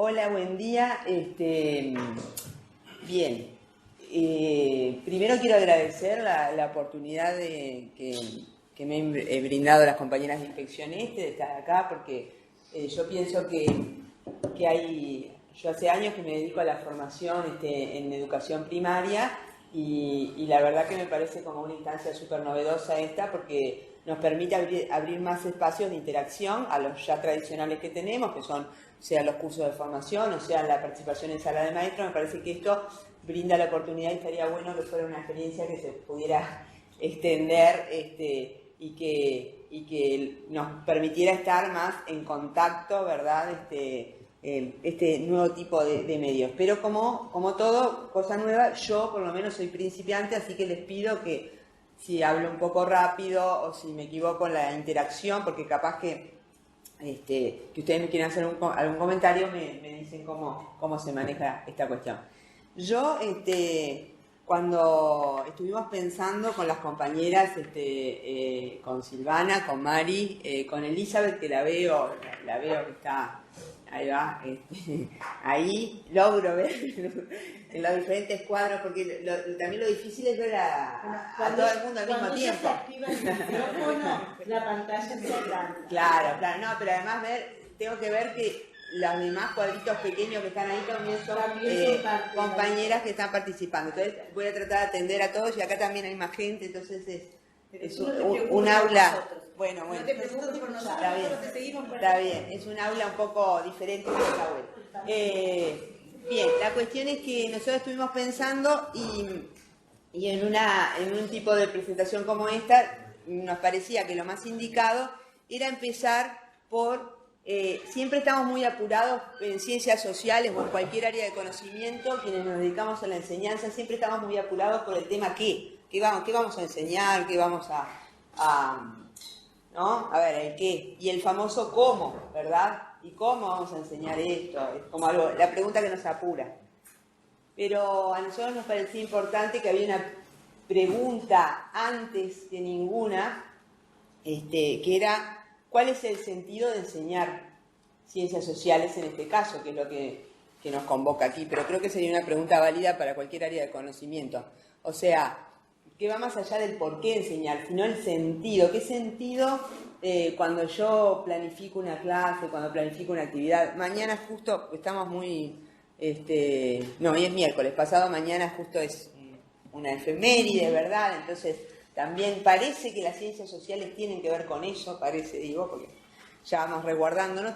Hola, buen día. Bien, primero quiero agradecer la oportunidad que me han brindado las compañeras de Inspección de estar acá, porque yo pienso que yo hace años que me dedico a la formación en educación primaria y la verdad que me parece como una instancia súper novedosa esta, porque nos permite abrir más espacios de interacción a los ya tradicionales que tenemos, que son, sean los cursos de formación o sea la participación en sala de maestros. Me parece que esto brinda la oportunidad y estaría bueno que fuera una experiencia que se pudiera extender y que nos permitiera estar más en contacto, ¿verdad? Este nuevo tipo de medios. Pero como todo, cosa nueva, yo por lo menos soy principiante, así que les pido que si hablo un poco rápido o si me equivoco en la interacción, porque capaz que ustedes me quieren hacer algún comentario, me dicen cómo se maneja esta cuestión. Yo, cuando estuvimos pensando con las compañeras, con Silvana, con Mari, con Elizabeth, que la veo que está, ahí va, ahí logro ver en los diferentes cuadros, porque también lo difícil es ver a todo el mundo al mismo tiempo. Se activa el micrófono, la pantalla se agranda. Claro, no, pero además tengo que ver que los demás cuadritos pequeños que están ahí también son compañeras que están participando. Entonces voy a tratar de atender a todos y acá también hay más gente, entonces es un aula. Bueno, no te preocupes por nosotros, está bien, es un aula un poco diferente que está bueno. Bien, la cuestión es que nosotros estuvimos pensando y en un tipo de presentación como esta nos parecía que lo más indicado era empezar por, siempre estamos muy apurados en ciencias sociales o en cualquier área de conocimiento, quienes nos dedicamos a la enseñanza, siempre estamos muy apurados por el tema qué vamos a enseñar, qué vamos ¿no? A ver, el qué, y el famoso cómo, ¿verdad? ¿Y cómo vamos a enseñar esto? Es como algo, la pregunta que nos apura. Pero a nosotros nos parecía importante que había una pregunta antes que ninguna, que era, ¿cuál es el sentido de enseñar ciencias sociales en este caso? Que es lo que nos convoca aquí, pero creo que sería una pregunta válida para cualquier área de conocimiento. O sea, que va más allá del por qué enseñar, sino el sentido. ¿Qué sentido cuando yo planifico una clase, cuando planifico una actividad? Mañana justo estamos muy... no, hoy es miércoles, pasado mañana justo es una efeméride, ¿verdad? Entonces, también parece que las ciencias sociales tienen que ver con eso, porque ya vamos resguardándonos.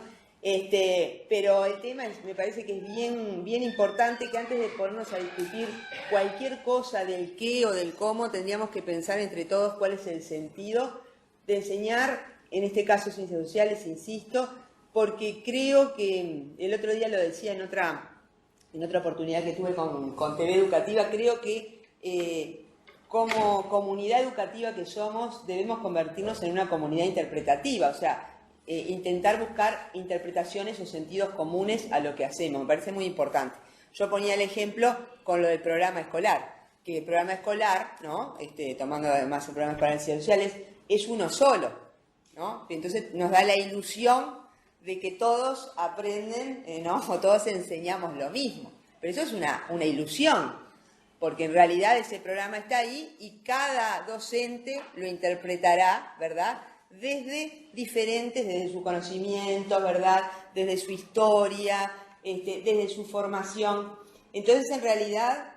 Pero el tema me parece que es bien importante que antes de ponernos a discutir cualquier cosa del qué o del cómo, tendríamos que pensar entre todos cuál es el sentido de enseñar, en este caso ciencias sociales, insisto, porque creo que, el otro día lo decía en otra oportunidad que tuve con TV Educativa, creo que como comunidad educativa que somos, debemos convertirnos en una comunidad interpretativa, o sea, intentar buscar interpretaciones o sentidos comunes a lo que hacemos. Me parece muy importante. Yo ponía el ejemplo con lo del programa escolar, que el programa escolar, ¿no? Tomando además el programa escolar en ciencias sociales, es uno solo, ¿no? Entonces nos da la ilusión de que todos aprenden, ¿no? O todos enseñamos lo mismo. Pero eso es una ilusión, porque en realidad ese programa está ahí y cada docente lo interpretará, ¿verdad?, desde su conocimiento, ¿verdad?, desde su historia, desde su formación. Entonces, en realidad,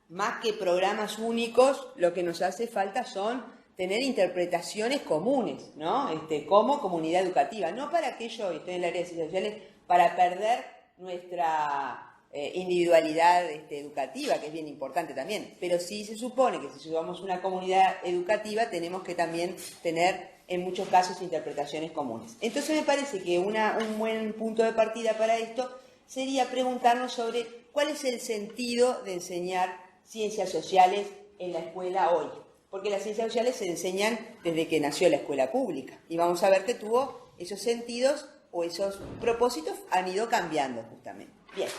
más que programas únicos, lo que nos hace falta son tener interpretaciones comunes, ¿no? Como comunidad educativa, no para aquello, estoy en el área de ciencias sociales, para perder nuestra individualidad educativa, que es bien importante también, pero sí se supone que si llevamos una comunidad educativa tenemos que también tener en muchos casos interpretaciones comunes. Entonces me parece que un buen punto de partida para esto sería preguntarnos sobre cuál es el sentido de enseñar ciencias sociales en la escuela hoy, porque las ciencias sociales se enseñan desde que nació la escuela pública y vamos a ver que tuvo esos sentidos o esos propósitos han ido cambiando justamente. Bien.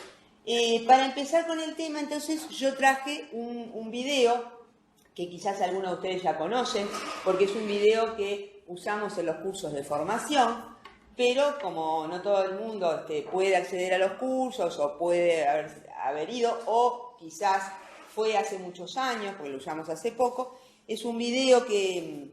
Para empezar con el tema, entonces, yo traje un video que quizás algunos de ustedes ya conocen, porque es un video que usamos en los cursos de formación, pero como no todo el mundo puede acceder a los cursos o puede haber ido, o quizás fue hace muchos años, porque lo usamos hace poco, es un video que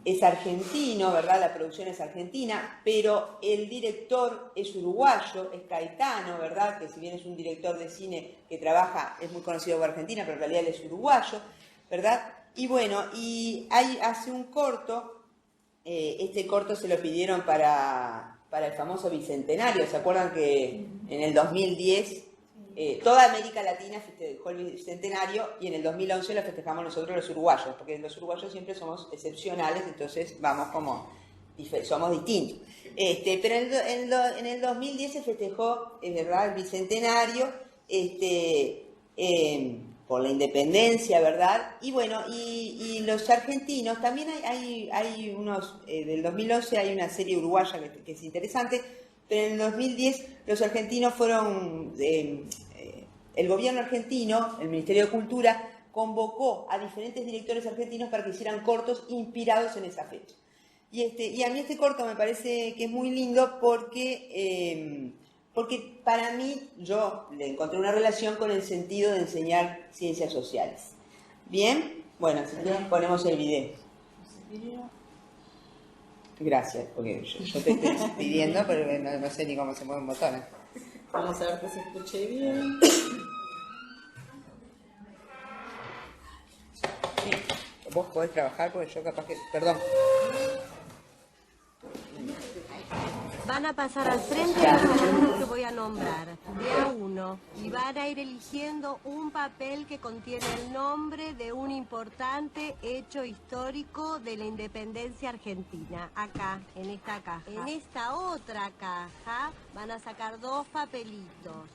es argentino, ¿verdad? La producción es argentina, pero el director es uruguayo, es Caetano, ¿verdad? Que si bien es un director de cine que trabaja, es muy conocido por Argentina, pero en realidad él es uruguayo, ¿verdad? Y bueno, hace un corto, este corto se lo pidieron para el famoso Bicentenario. ¿Se acuerdan que en el 2010 toda América Latina festejó el Bicentenario y en el 2011 lo festejamos nosotros los uruguayos, porque los uruguayos siempre somos excepcionales, entonces vamos somos distintos. Pero en el 2010 se festejó, es verdad, el Bicentenario, por la independencia, ¿verdad? Y bueno, y los argentinos, también hay unos, del 2011 hay una serie uruguaya que es interesante, pero en el 2010 los argentinos fueron, el gobierno argentino, el Ministerio de Cultura, convocó a diferentes directores argentinos para que hicieran cortos inspirados en esa fecha. Y a mí este corto me parece que es muy lindo porque para mí yo le encontré una relación con el sentido de enseñar ciencias sociales. ¿Bien? Bueno, si quieres ponemos el video. Gracias, porque yo te estoy pidiendo, pero no sé ni cómo se mueven botones. Vamos a ver que se escuche bien. Sí, vos podés trabajar porque yo capaz que... Perdón. Van a pasar al frente los alumnos que voy a nombrar, de a uno, y van a ir eligiendo un papel que contiene el nombre de un importante hecho histórico de la independencia argentina. Acá, en esta caja. En esta otra caja van a sacar dos papelitos,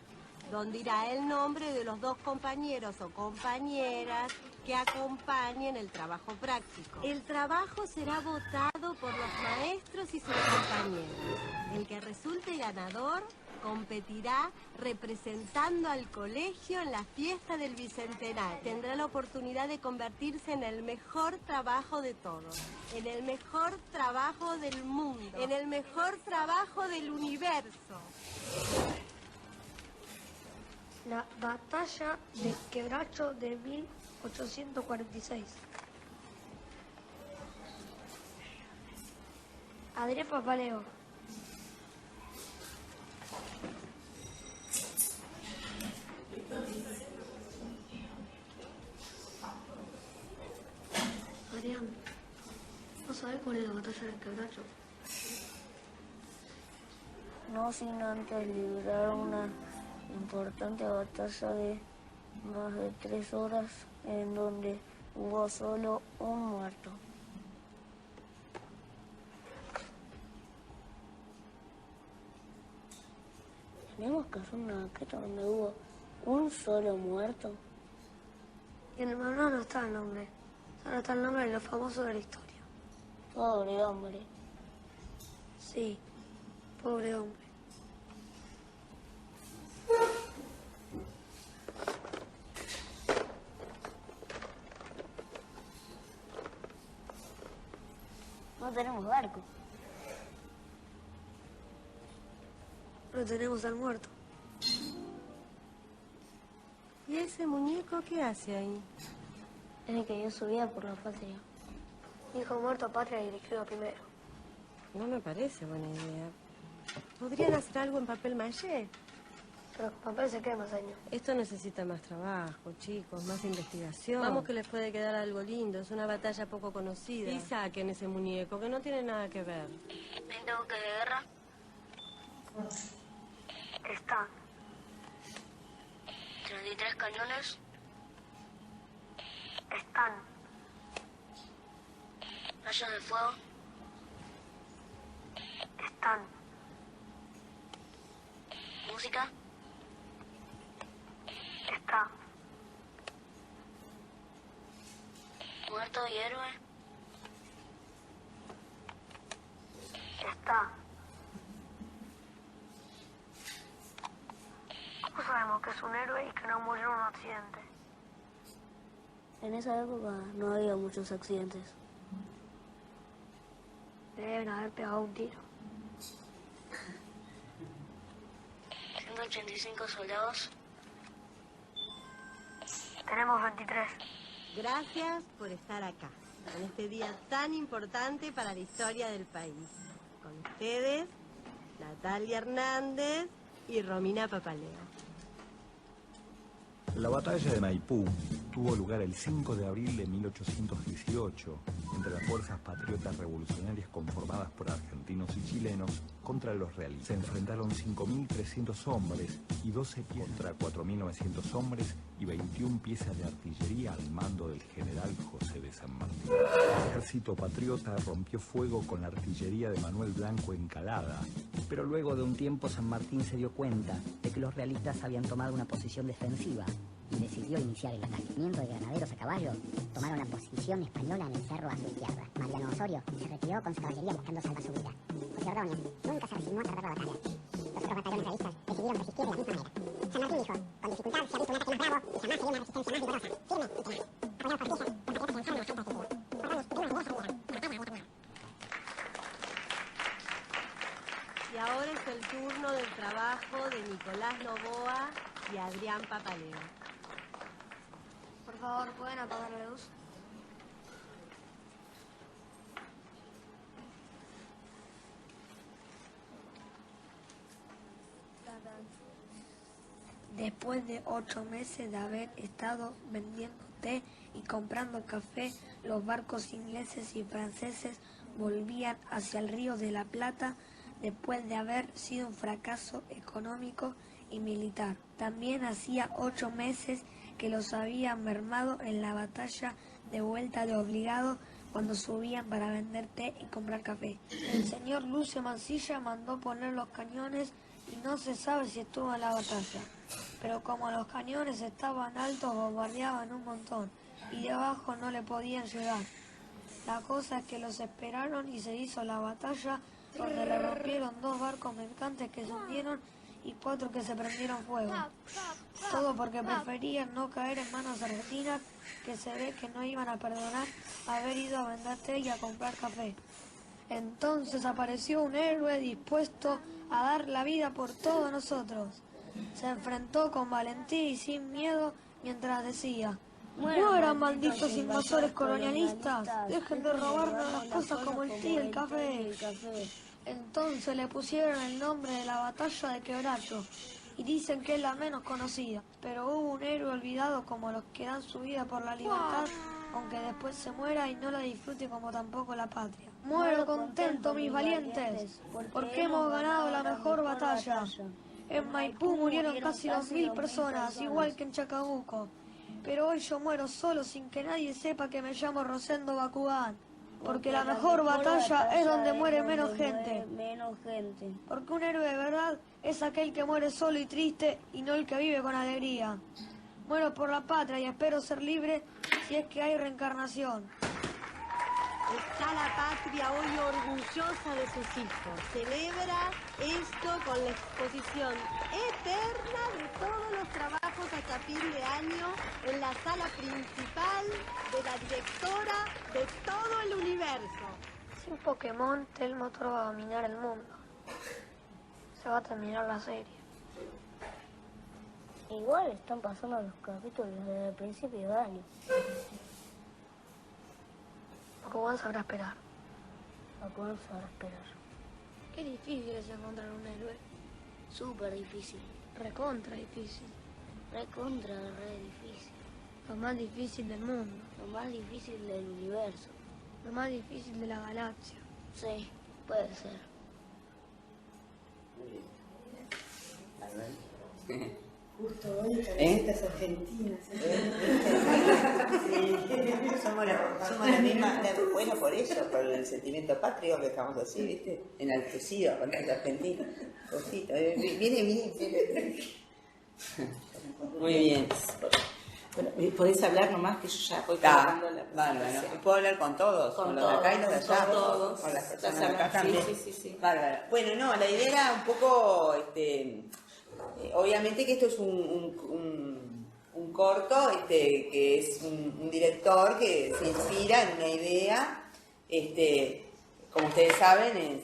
donde irá el nombre de los dos compañeros o compañeras que acompañen el trabajo práctico. El trabajo será votado por los maestros y sus compañeros. El que resulte ganador competirá representando al colegio en la fiesta del Bicentenario. Tendrá la oportunidad de convertirse en el mejor trabajo de todos, en el mejor trabajo del mundo, en el mejor trabajo del universo. La batalla de Quebracho de 1846. Adrián Papaleo. Adrián, ¿no sabes cuál es la batalla de Quebracho? No sin antes librar una importante batalla de más de 3 horas en donde hubo solo un muerto. Tenemos que hacer una maqueta donde hubo un solo muerto. Y en el manual no está el nombre, solo está el nombre de los famosos de la historia. Pobre hombre. Sí, pobre hombre. No tenemos barco. No tenemos al muerto. ¿Y ese muñeco qué hace ahí? Es el que dio su vida por la patria. Dijo muerto patria y dirigido primero. No me parece buena idea. ¿Podrían hacer algo en papel maché? Pero el papel se quema, señor. Esto necesita más trabajo, chicos, más investigación. Vamos que les puede quedar algo lindo, es una batalla poco conocida. Y saquen ese muñeco, que no tiene nada que ver. ¿En tanque de guerra? Están 33 cañones. Están Rayos de fuego. Están Música. Está Muerto y héroe. Está. ¿Cómo sabemos que es un héroe y que no murió en un accidente? En esa época no había muchos accidentes. Le deben haber pegado un tiro. 185 soldados. Tenemos 23. Gracias por estar acá, en este día tan importante para la historia del país. Con ustedes, Natalia Hernández y Romina Papaleo. La batalla de Maipú tuvo lugar el 5 de abril de 1818 entre las fuerzas patriotas revolucionarias conformadas por argentinos y chilenos contra los realistas. Se enfrentaron 5.300 hombres y 12 piezas contra 4.900 hombres y 21 piezas de artillería al mando del general José de San Martín. El ejército patriota rompió fuego con la artillería de Manuel Blanco Encalada. Pero luego de un tiempo San Martín se dio cuenta de que los realistas habían tomado una posición defensiva y decidió iniciar el ataque. Miembros de granaderos a caballo tomaron la posición española en el cerro a su izquierda. Mariano Osorio se retiró con su caballería buscando salvar su vida. José Ordóñez nunca se resignó a perder la batalla. Los otros batallones realistas decidieron resistir de la misma manera. San Martín dijo, con dificultad se ha visto un ataque más bravo y jamás sería una resistencia más vigorosa, firme y tenaz. Apoyados por piezas, los patriotas lanzaron una falta de sentido. Ordóñez pidió una primera salida. La batalla había terminado. Y ahora es el turno del trabajo de Nicolás Novoa y Adrián Papaleo. Por favor, ¿pueden apagar la luz? Después de 8 meses de haber estado vendiendo té y comprando café, los barcos ingleses y franceses volvían hacia el Río de la Plata después de haber sido un fracaso económico y militar. También hacía 8 meses que los habían mermado en la batalla de Vuelta de Obligado cuando subían para vender té y comprar café. El señor Lucio Mansilla mandó poner los cañones y no se sabe si estuvo en la batalla. Pero como los cañones estaban altos, bombardeaban un montón y de abajo no le podían llegar. La cosa es que los esperaron y se hizo la batalla, donde le rompieron 2 barcos mercantes que se hundieron y 4 que se prendieron fuego. Todo porque preferían no caer en manos argentinas, que se ve que no iban a perdonar haber ido a vender té y a comprar café. Entonces apareció un héroe dispuesto a dar la vida por todos nosotros. Se enfrentó con valentía y sin miedo mientras decía: ¡mueran malditos invasores colonialistas! ¡Dejen de robarnos las cosas como el té y el café! Entonces le pusieron el nombre de la batalla de Quebracho y dicen que es la menos conocida. Pero hubo un héroe olvidado como los que dan su vida por la libertad, aunque después se muera y no la disfrute como tampoco la patria. Muero contento, mis valientes, porque hemos ganado la mejor batalla. En Maipú murieron casi 2.000 personas, igual que en Chacabuco. Pero hoy yo muero solo sin que nadie sepa que me llamo Rosendo Bacubán. Porque la mejor batalla es donde muere menos gente. Porque un héroe de verdad es aquel que muere solo y triste y no el que vive con alegría. Muero por la patria y espero ser libre si es que hay reencarnación. Está la patria hoy orgullosa de sus hijos. Celebra esto con la exposición eterna de todos los trabajos hasta fin de año en la sala principal de la directora de todo el universo. Sin Pokémon, Telmotor va a dominar el mundo. Se va a terminar la serie. Igual están pasando los capítulos desde el principio de año. Pokémon sabrá esperar. Pokémon sabrá esperar. Qué difícil es encontrar un héroe. Súper difícil. Recontra difícil. Recontra, re difícil. Lo más difícil del mundo. Lo más difícil del universo. Lo más difícil de la galaxia. Sí, puede ser. Estas argentinas. Somos la misma, bueno, por eso, por el sentimiento patrio que estamos así, ¿viste? Enaltecidos con el argentino. Cosita, viene. Muy bien. Bueno, podés hablar nomás que yo ya voy preparando la bárbaro. presentación. ¿Puedo hablar con todos? Con los de acá y los de allá. Con todos. Con las personas Ya de acá sabes, también. sí. Bárbaro. Bueno, no, la idea era un poco, obviamente que esto es un corto, que es un director que se inspira en una idea, como ustedes saben,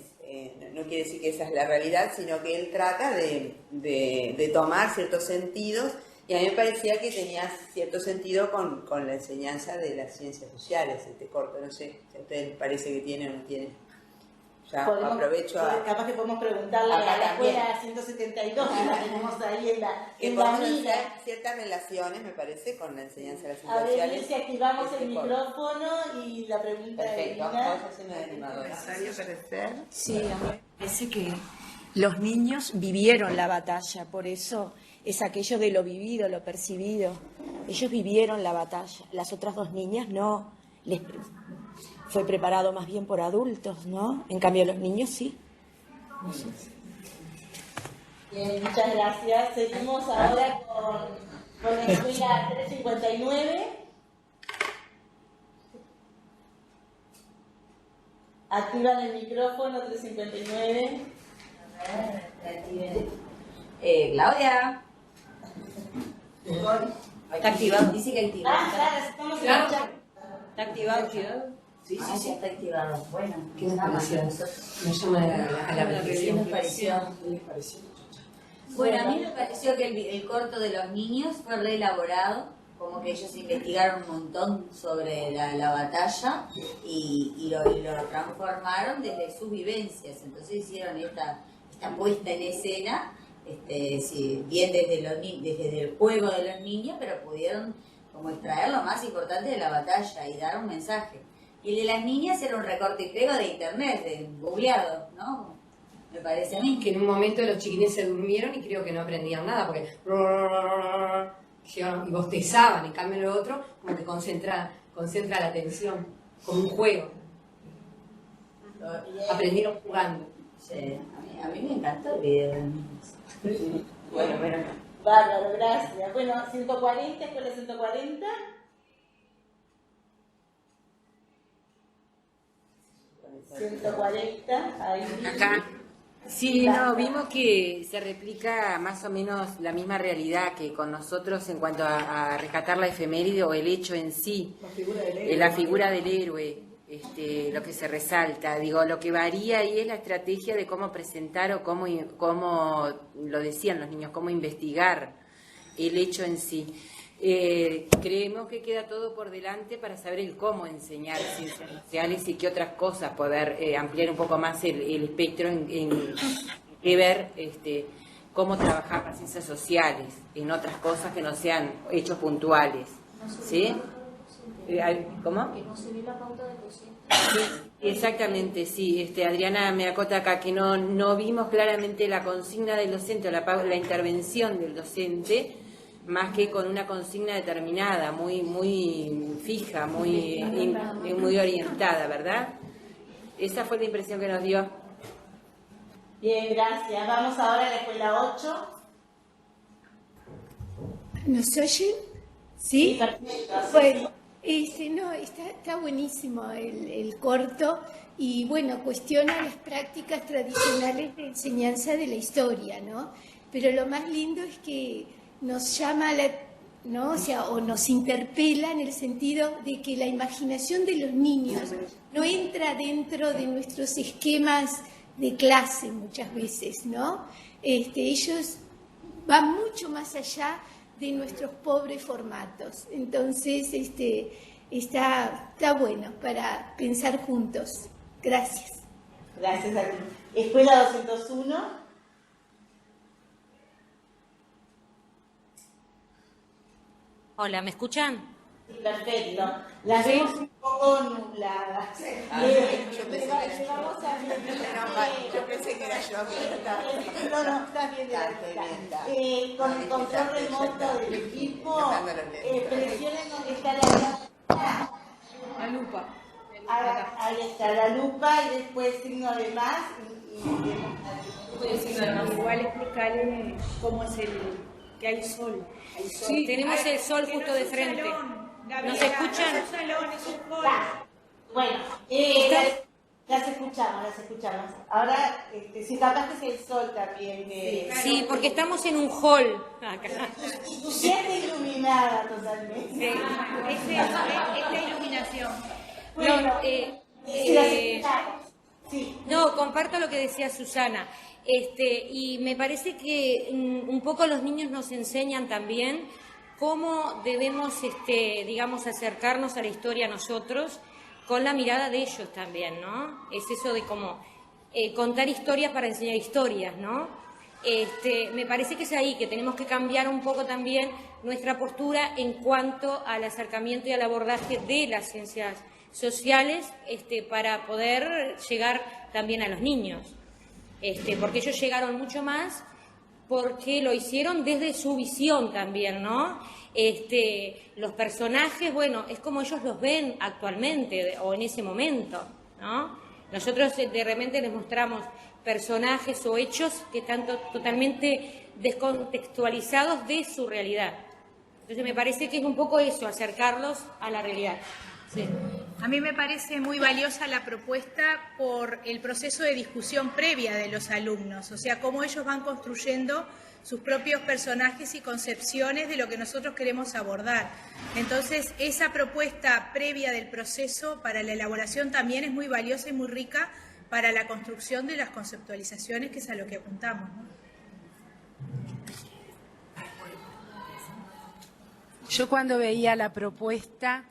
no quiere decir que esa es la realidad, sino que él trata de tomar ciertos sentidos, y a mí me parecía que tenía cierto sentido con la enseñanza de las ciencias sociales, este corto. No sé si a ustedes les parece que tiene o no tiene. Ya aprovecho capaz que podemos preguntarle a la escuela 172, que la tenemos ahí en la mira. Ciertas relaciones, me parece, con la ensanza de las ciencias A ver, sociales. si activamos el micrófono y la pregunta perfecto, de Lina. vamos a hacer una animadora. Sí, a mí me parece que los niños vivieron la batalla, por eso es aquello de lo vivido, lo percibido. Ellos vivieron la batalla, las otras dos niñas no, fue preparado más bien por adultos, ¿no? En cambio los niños sí. No sé. Bien, muchas gracias. Seguimos ahora con la escuela 359. Activan el micrófono 359. Claudia. Está activado, dice que activado. Claro, estamos escuchando. ¿Está activado? Sí, está activado. Bueno, ¿qué nos pareció? Nos llama a la reflexión. ¿Qué les pareció? Bueno, a mí me pareció que el corto de los niños fue reelaborado, como que ellos investigaron un montón sobre la batalla y lo transformaron desde sus vivencias. Entonces hicieron esta puesta en escena, bien desde el juego de los niños, pero pudieron como extraer lo más importante de la batalla y dar un mensaje. Y el de las niñas era un recorte y pego de internet, de googleado, ¿no? Me parece a mí. Que en un momento los chiquines se durmieron y creo que no aprendían nada, porque y bostezaban, en cambio lo otro como que concentra la atención, como un juego. Aprendieron jugando. Sí, a mí me encantó el video de los niños. Bueno. Bárbaro, gracias. Bueno, 140, escuela 140. Ahí. Acá. Sí, no, vimos que se replica más o menos la misma realidad que con nosotros en cuanto a rescatar la efeméride o el hecho en sí, la figura del héroe, lo que se resalta. Digo, lo que varía ahí es la estrategia de cómo presentar o cómo lo decían los niños, cómo investigar el hecho en sí. Creemos que queda todo por delante para saber el cómo enseñar ciencias sociales y qué otras cosas, poder ampliar un poco más el espectro en ver cómo trabajar las ciencias sociales en otras cosas que no sean hechos puntuales. ¿Sí? ¿Cómo? Que no se ve la pauta del docente. Exactamente, sí. Adriana me acota acá que no vimos claramente la consigna del docente o la intervención del docente, más que con una consigna determinada, muy fija, muy orientada, ¿verdad? Esa fue la impresión que nos dio. Bien, gracias. Vamos ahora a la escuela 8. ¿Nos oyen? ¿Sí? Perfecto. Bueno, no, está buenísimo el corto y bueno, cuestiona las prácticas tradicionales de enseñanza de la historia, ¿no? Pero lo más lindo es que nos llama ¿no? O nos interpela en el sentido de que la imaginación de los niños no entra dentro de nuestros esquemas de clase muchas veces, ¿no? Ellos van mucho más allá de nuestros pobres formatos. Entonces, está bueno para pensar juntos. Gracias. Gracias a ti. Escuela 201. Hola, ¿me escuchan? Perfecto. Las vemos un poco nubladas. Yo pensé que era yo. No, estás bien de la con el control remoto del equipo, presionen donde está la lupa. Ahí está la lupa y después signo de más. Igual explicarle cómo es que hay sol. Sí, tenemos el sol justo de frente. ¿Nos escuchan? Bueno, las escuchamos. Ahora, si capaz que es el sol también. Sí, porque estamos en un hall acá. Ya está iluminada totalmente. Sí, esta iluminación. Bueno, las escuchamos. No, comparto lo que decía Susana. Y me parece que un poco los niños nos enseñan también cómo debemos, digamos, acercarnos a la historia nosotros con la mirada de ellos también, ¿no? Es eso de cómo contar historias para enseñar historias, ¿no? Me parece que es ahí que tenemos que cambiar un poco también nuestra postura en cuanto al acercamiento y al abordaje de las ciencias sociales para poder llegar también a los niños, porque ellos llegaron mucho más porque lo hicieron desde su visión también, ¿no? Los personajes, bueno, es como ellos los ven actualmente o en ese momento, ¿no? Nosotros de repente les mostramos personajes o hechos que están totalmente descontextualizados de su realidad. Entonces me parece que es un poco eso, acercarlos a la realidad. Sí. A mí me parece muy valiosa la propuesta por el proceso de discusión previa de los alumnos, o sea, cómo ellos van construyendo sus propios personajes y concepciones de lo que nosotros queremos abordar. Entonces, esa propuesta previa del proceso para la elaboración también es muy valiosa y muy rica para la construcción de las conceptualizaciones, que es a lo que apuntamos, ¿no? Yo cuando veía la propuesta,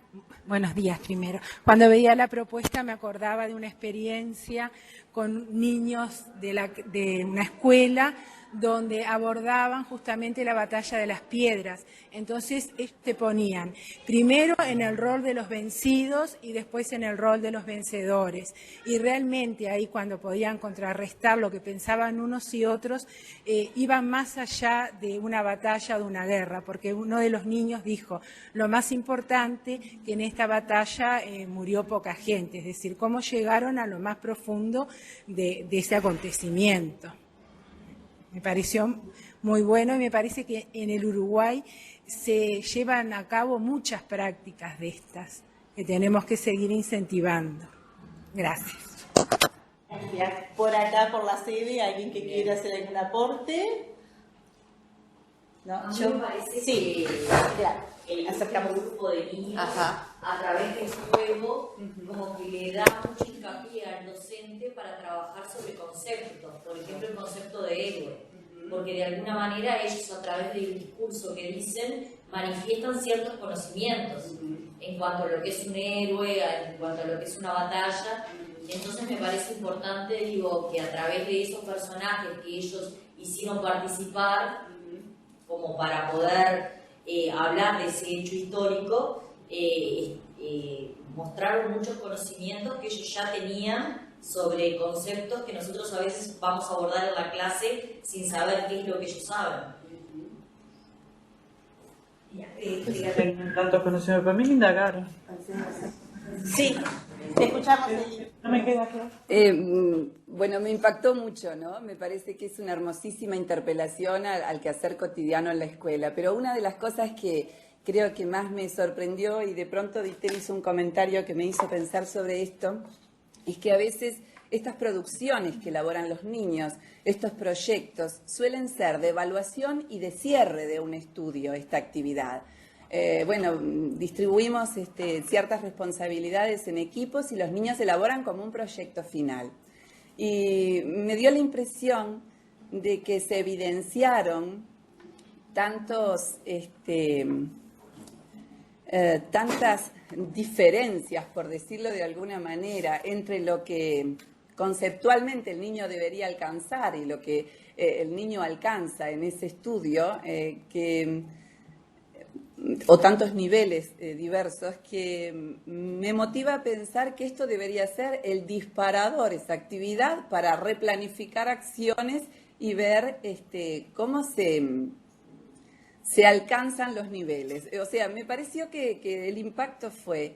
buenos días primero, cuando veía la propuesta me acordaba de una experiencia con niños de una escuela donde abordaban justamente la batalla de las piedras. Entonces ponían primero en el rol de los vencidos y después en el rol de los vencedores. Y realmente ahí cuando podían contrarrestar lo que pensaban unos y otros, iban más allá de una batalla o de una guerra, porque uno de los niños dijo, lo más importante que en esta batalla murió poca gente, es decir, cómo llegaron a lo más profundo de ese acontecimiento. Me pareció muy bueno y me parece que en el Uruguay se llevan a cabo muchas prácticas de estas que tenemos que seguir incentivando. Gracias. Gracias. Por acá, por la sede, ¿alguien que quiera hacer algún aporte? ¿No? Yo me parece que el grupo de niños, a través del juego, como que le da mucho hincapié al docente para trabajar sobre conceptos, por ejemplo el concepto de héroe, porque de alguna manera ellos a través del discurso que dicen manifiestan ciertos conocimientos en cuanto a lo que es un héroe, en cuanto a lo que es una batalla. Entonces me parece importante, que a través de esos personajes que ellos hicieron participar, como para poder hablar de ese hecho histórico, mostraron muchos conocimientos que ellos ya tenían sobre conceptos que nosotros a veces vamos a abordar en la clase sin saber qué es lo que ellos saben. Tanto conocimiento, para mí me indagaron. Sí, te escuchamos. No me queda claro. Bueno, me impactó mucho, ¿no? Me parece que es una hermosísima interpelación al quehacer cotidiano en la escuela, pero una de las cosas que creo que más me sorprendió, y de pronto Dieter hizo un comentario que me hizo pensar sobre esto, es que a veces estas producciones que elaboran los niños, estos proyectos, suelen ser de evaluación y de cierre de un estudio, esta actividad. Distribuimos ciertas responsabilidades en equipos y los niños elaboran como un proyecto final. Y me dio la impresión de que se evidenciaron tantas diferencias, por decirlo de alguna manera, entre lo que conceptualmente el niño debería alcanzar y lo que el niño alcanza en ese estudio, o tantos niveles diversos, que me motiva a pensar que esto debería ser el disparador, esa actividad, para replanificar acciones y ver cómo se alcanzan los niveles. O sea, me pareció que el impacto fue,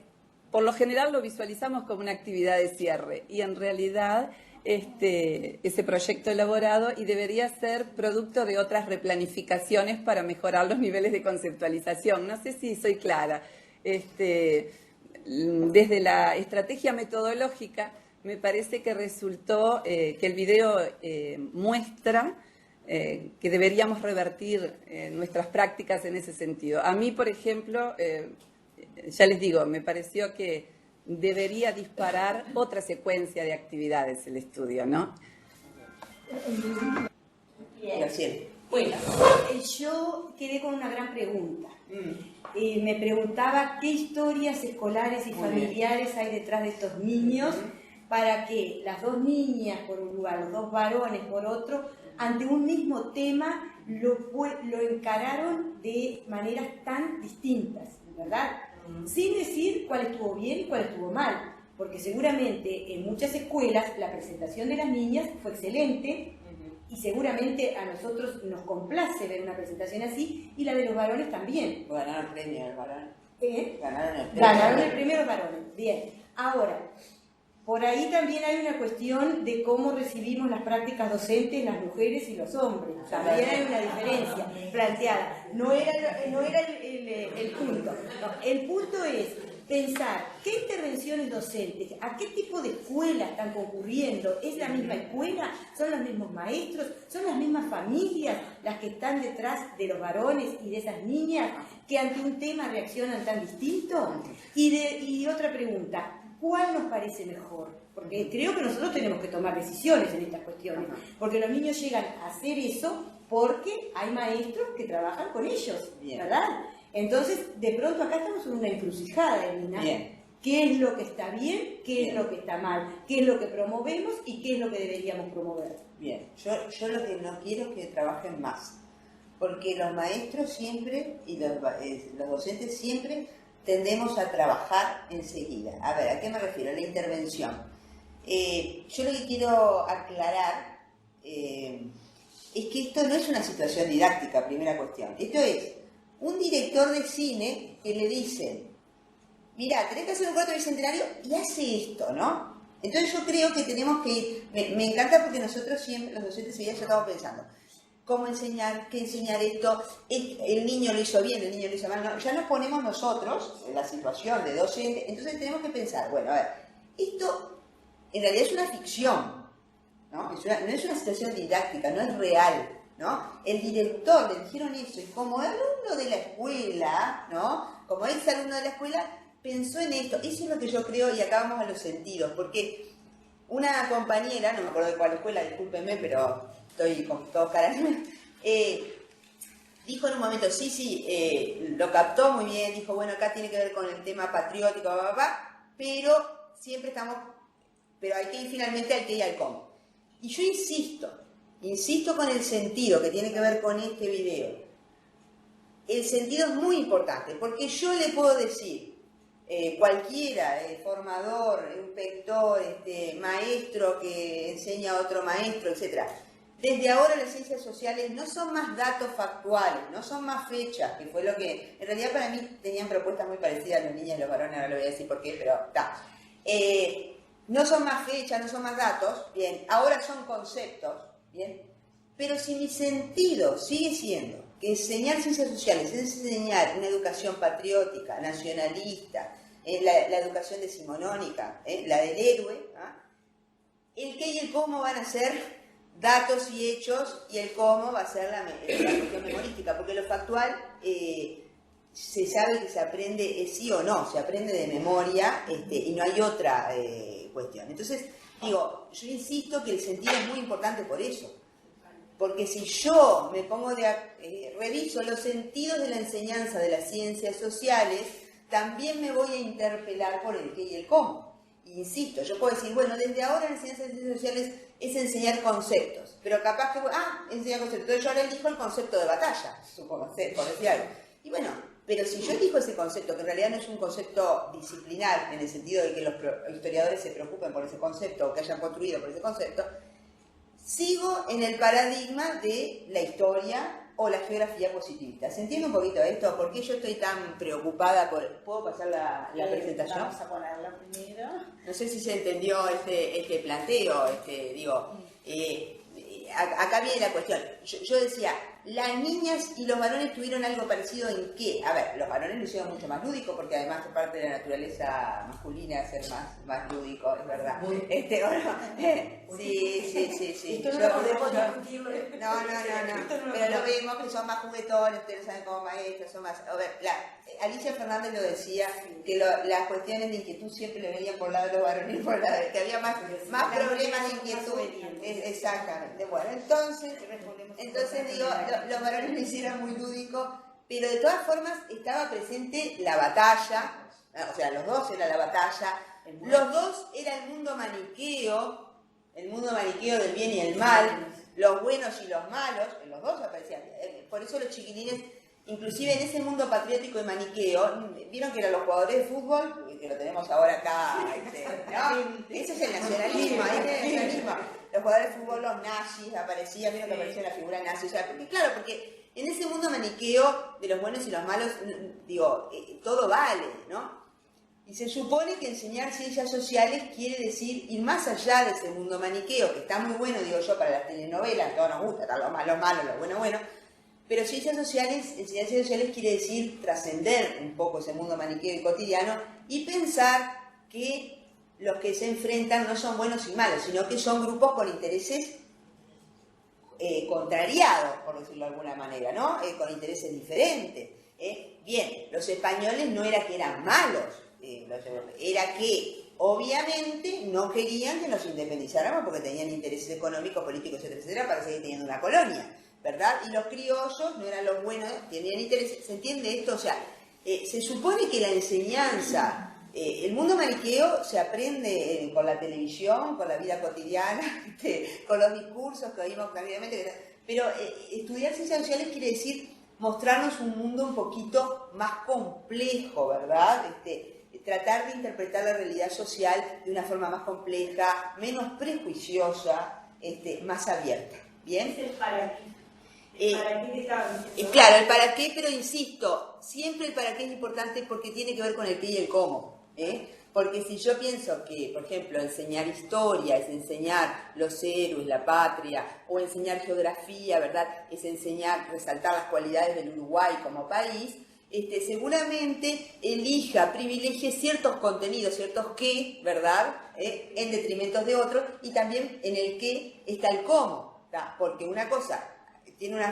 por lo general lo visualizamos como una actividad de cierre, y en realidad ese proyecto elaborado y debería ser producto de otras replanificaciones para mejorar los niveles de conceptualización. No sé si soy clara. Desde la estrategia metodológica me parece que resultó que el video muestra que deberíamos revertir nuestras prácticas en ese sentido. A mí, por ejemplo, ya les digo, me pareció que debería disparar otra secuencia de actividades el estudio, ¿no? Bien. Bueno, yo quedé con una gran pregunta. Me preguntaba qué historias escolares y familiares hay detrás de estos niños para que las dos niñas por un lugar, los dos varones por otro, ante un mismo tema lo encararon de maneras tan distintas, ¿verdad? Sin decir cuál estuvo bien y cuál estuvo mal, porque seguramente en muchas escuelas la presentación de las niñas fue excelente y seguramente a nosotros nos complace ver una presentación así, y la de los varones también. Ganaron el premio los varones. Ganaron el premio los varones. Bien. Ahora, por ahí también hay una cuestión de cómo recibimos las prácticas docentes las mujeres y los hombres. También hay una diferencia planteada. No era el punto. No, el punto es pensar qué intervenciones docentes, a qué tipo de escuela están concurriendo. ¿Es la misma escuela? ¿Son los mismos maestros? ¿Son las mismas familias las que están detrás de los varones y de esas niñas que ante un tema reaccionan tan distinto? Y otra pregunta, ¿cuál nos parece mejor? Porque creo que nosotros tenemos que tomar decisiones en estas cuestiones, porque los niños llegan a hacer eso porque hay maestros que trabajan con ellos, ¿verdad? Entonces, de pronto acá estamos en una encrucijada, Elina. ¿Qué es lo que está bien? ¿Qué es lo que está mal? ¿Qué es lo que promovemos y qué es lo que deberíamos promover? Bien, yo lo que no quiero es que trabajen más, porque los maestros siempre y los docentes siempre tendemos a trabajar enseguida. A ver, ¿a qué me refiero? A la intervención. Yo lo que quiero aclarar es que esto no es una situación didáctica, primera cuestión. Esto es un director de cine que le dicen, mira, tenés que hacer un corto bicentenario y hace esto, ¿no? Entonces yo creo que tenemos que ir, me encanta porque nosotros siempre, los docentes, ya estamos pensando, ¿cómo enseñar? ¿Qué enseñar esto? El niño lo hizo bien, el niño lo hizo mal. No, ya nos ponemos nosotros en la situación de docente, entonces tenemos que pensar, bueno, a ver, esto en realidad es una ficción, ¿no? No es una situación didáctica, no es real, ¿no? El director le dijeron eso y como alumno de la escuela, ¿no? Como ex-alumno de la escuela, pensó en esto. Eso es lo que yo creo, y acá vamos a los sentidos, porque una compañera, no me acuerdo de cuál escuela, discúlpenme, pero estoy con todos caras, dijo en un momento, lo captó muy bien, dijo, bueno, acá tiene que ver con el tema patriótico, pero siempre estamos, pero hay que ir finalmente al qué y al cómo. Y yo insisto con el sentido que tiene que ver con este video. El sentido es muy importante, porque yo le puedo decir, cualquiera, formador, inspector, maestro que enseña a otro maestro, etc. Desde ahora las ciencias sociales no son más datos factuales, no son más fechas, que fue lo que, en realidad para mí tenían propuestas muy parecidas a las niñas y los varones, ahora lo voy a decir por qué, pero está. No son más fechas, no son más datos, bien, ahora son conceptos, bien, pero si mi sentido sigue siendo que enseñar ciencias sociales es enseñar una educación patriótica, nacionalista, la educación decimonónica, la del héroe, el qué y el cómo van a ser datos y hechos, y el cómo va a ser la cuestión memorística, porque lo factual se sabe que se aprende sí o no, se aprende de memoria y no hay otra cuestión. Entonces, digo, yo insisto que el sentido es muy importante por eso. Porque si yo me pongo reviso los sentidos de la enseñanza de las ciencias sociales, también me voy a interpelar por el qué y el cómo. Insisto, yo puedo decir, bueno, desde ahora en ciencias sociales es enseñar conceptos, pero capaz que, enseñar conceptos. Entonces yo ahora elijo el concepto de batalla, supongo, por decir algo. Y bueno, pero si yo elijo ese concepto, que en realidad no es un concepto disciplinar, en el sentido de que los historiadores se preocupen por ese concepto o que hayan construido por ese concepto, sigo en el paradigma de la historia o la geografía positivista. ¿Se entiende un poquito esto? ¿Por qué yo estoy tan preocupada por... ¿Puedo pasar la presentación? Vamos a ponerla primero. No sé si se entendió este planteo, acá viene la cuestión. Yo decía, las niñas y los varones tuvieron algo parecido en qué. A ver, los varones lo hicieron mucho más lúdico, porque además es parte de la naturaleza masculina ser más lúdico, es verdad. Sí. Esto no lo podemos discutir. No. Pero lo vemos que son más juguetones, ustedes saben como maestros, son más... A ver, Alicia Fernández lo decía, que las cuestiones de inquietud siempre le venían por el lado de los varones, por el lado de que había más problemas de inquietud. Exactamente. Bueno, entonces digo, los varones lo hicieron muy lúdico, pero de todas formas estaba presente la batalla, o sea, los dos era la batalla, los dos era el mundo maniqueo del bien y el mal, los buenos y los malos, en los dos aparecían. Por eso los chiquilines, inclusive en ese mundo patriótico y maniqueo, vieron que eran los jugadores de fútbol, que lo tenemos ahora acá, ¿no? Ese es el nacionalismo, los jugadores de fútbol, los nazis aparecían, vieron que aparecía la figura nazi, o sea, porque en ese mundo maniqueo de los buenos y los malos, digo, todo vale, ¿no? Y se supone que enseñar ciencias sociales quiere decir ir más allá de ese mundo maniqueo, que está muy bueno, digo yo, para las telenovelas, todos nos gusta, lo malo, lo bueno, pero enseñar ciencias sociales quiere decir trascender un poco ese mundo maniqueo y cotidiano y pensar que los que se enfrentan no son buenos y malos, sino que son grupos con intereses contrariados, por decirlo de alguna manera, ¿no? Con intereses diferentes. Bien, los españoles no era que eran malos, era que obviamente no querían que nos independizáramos porque tenían intereses económicos, políticos, etcétera, para seguir teniendo una colonia, ¿verdad? Y los criollos no eran los buenos, tenían intereses. ¿Se entiende esto? O sea, se supone que la enseñanza, el mundo maniqueo se aprende con la televisión, con la vida cotidiana, con los discursos que oímos claramente, pero estudiar ciencias sociales quiere decir mostrarnos un mundo un poquito más complejo, ¿verdad? Tratar de interpretar la realidad social de una forma más compleja, menos prejuiciosa, más abierta. ¿Bien? Es el para qué. ¿El para qué te estaba diciendo? Claro, el para qué, pero insisto, siempre el para qué es importante porque tiene que ver con el qué y el cómo. Porque si yo pienso que, por ejemplo, enseñar historia es enseñar los héroes, la patria, o enseñar geografía, ¿verdad? Es enseñar, resaltar las cualidades del Uruguay como país, seguramente privilegie ciertos contenidos, ciertos qué, ¿verdad? En detrimento de otros, y también en el qué está el cómo, ¿tá? Porque una cosa,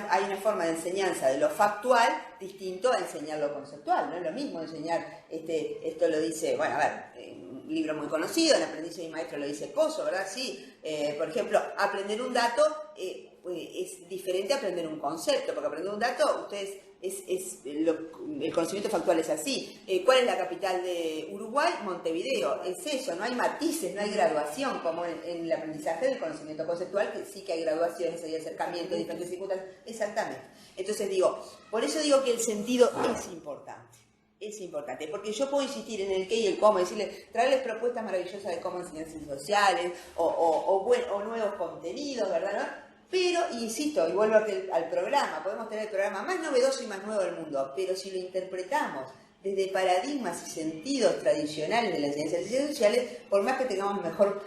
hay una forma de enseñanza de lo factual distinto a enseñar lo conceptual, no es lo mismo enseñar, esto lo dice, bueno, a ver, un libro muy conocido, El aprendiz de mi maestro lo dice Pozo, ¿verdad? Sí, por ejemplo, aprender un dato es diferente a aprender un concepto, porque aprender un dato, el conocimiento factual es así. ¿Cuál es la capital de Uruguay? Montevideo. Es eso, no hay matices, no hay graduación, como en el aprendizaje del conocimiento conceptual, que sí que hay graduaciones, hay acercamientos, diferentes circunstancias. Exactamente. Entonces por eso digo que el sentido es importante. Es importante, porque yo puedo insistir en el qué y el cómo, decirle, traerles propuestas maravillosas de cómo enseñar ciencias sociales, o nuevos contenidos, ¿verdad? ¿No? Pero, insisto, y vuelvo al programa, podemos tener el programa más novedoso y más nuevo del mundo, pero si lo interpretamos desde paradigmas y sentidos tradicionales de las ciencias sociales, por más que tengamos el mejor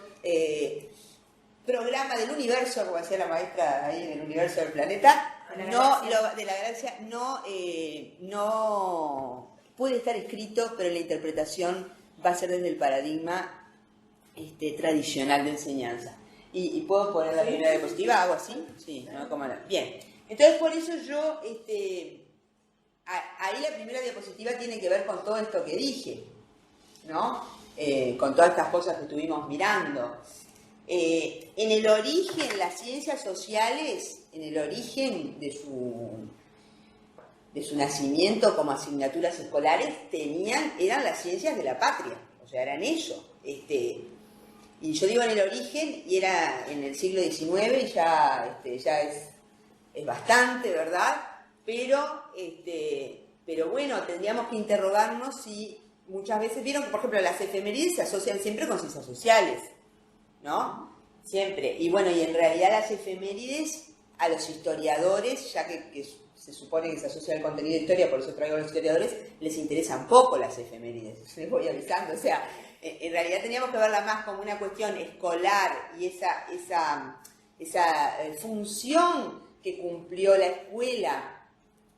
programa del universo, como decía la maestra ahí en el universo del planeta, de la galaxia, no puede estar escrito, pero la interpretación va a ser desde el paradigma tradicional de enseñanza. ¿Y puedo poner la primera diapositiva? ¿Hago así? Sí, ¿no? Bien. Entonces, por eso yo, ahí la primera diapositiva tiene que ver con todo esto que dije, ¿no? Con todas estas cosas que estuvimos mirando. En el origen, las ciencias sociales, en el origen de su nacimiento como asignaturas escolares, eran las ciencias de la patria, o sea, eran eso. Y yo digo en el origen, y era en el siglo XIX, y ya es bastante, ¿verdad? Pero bueno, tendríamos que interrogarnos si muchas veces vieron que, por ejemplo, las efemérides se asocian siempre con ciencias sociales, ¿no? Siempre. Y bueno, y en realidad las efemérides a los historiadores, ya que se supone que se asocia al contenido de historia, por eso traigo a los historiadores, les interesan poco las efemérides, les voy avisando, o sea, en realidad teníamos que verla más como una cuestión escolar y esa función que cumplió la escuela,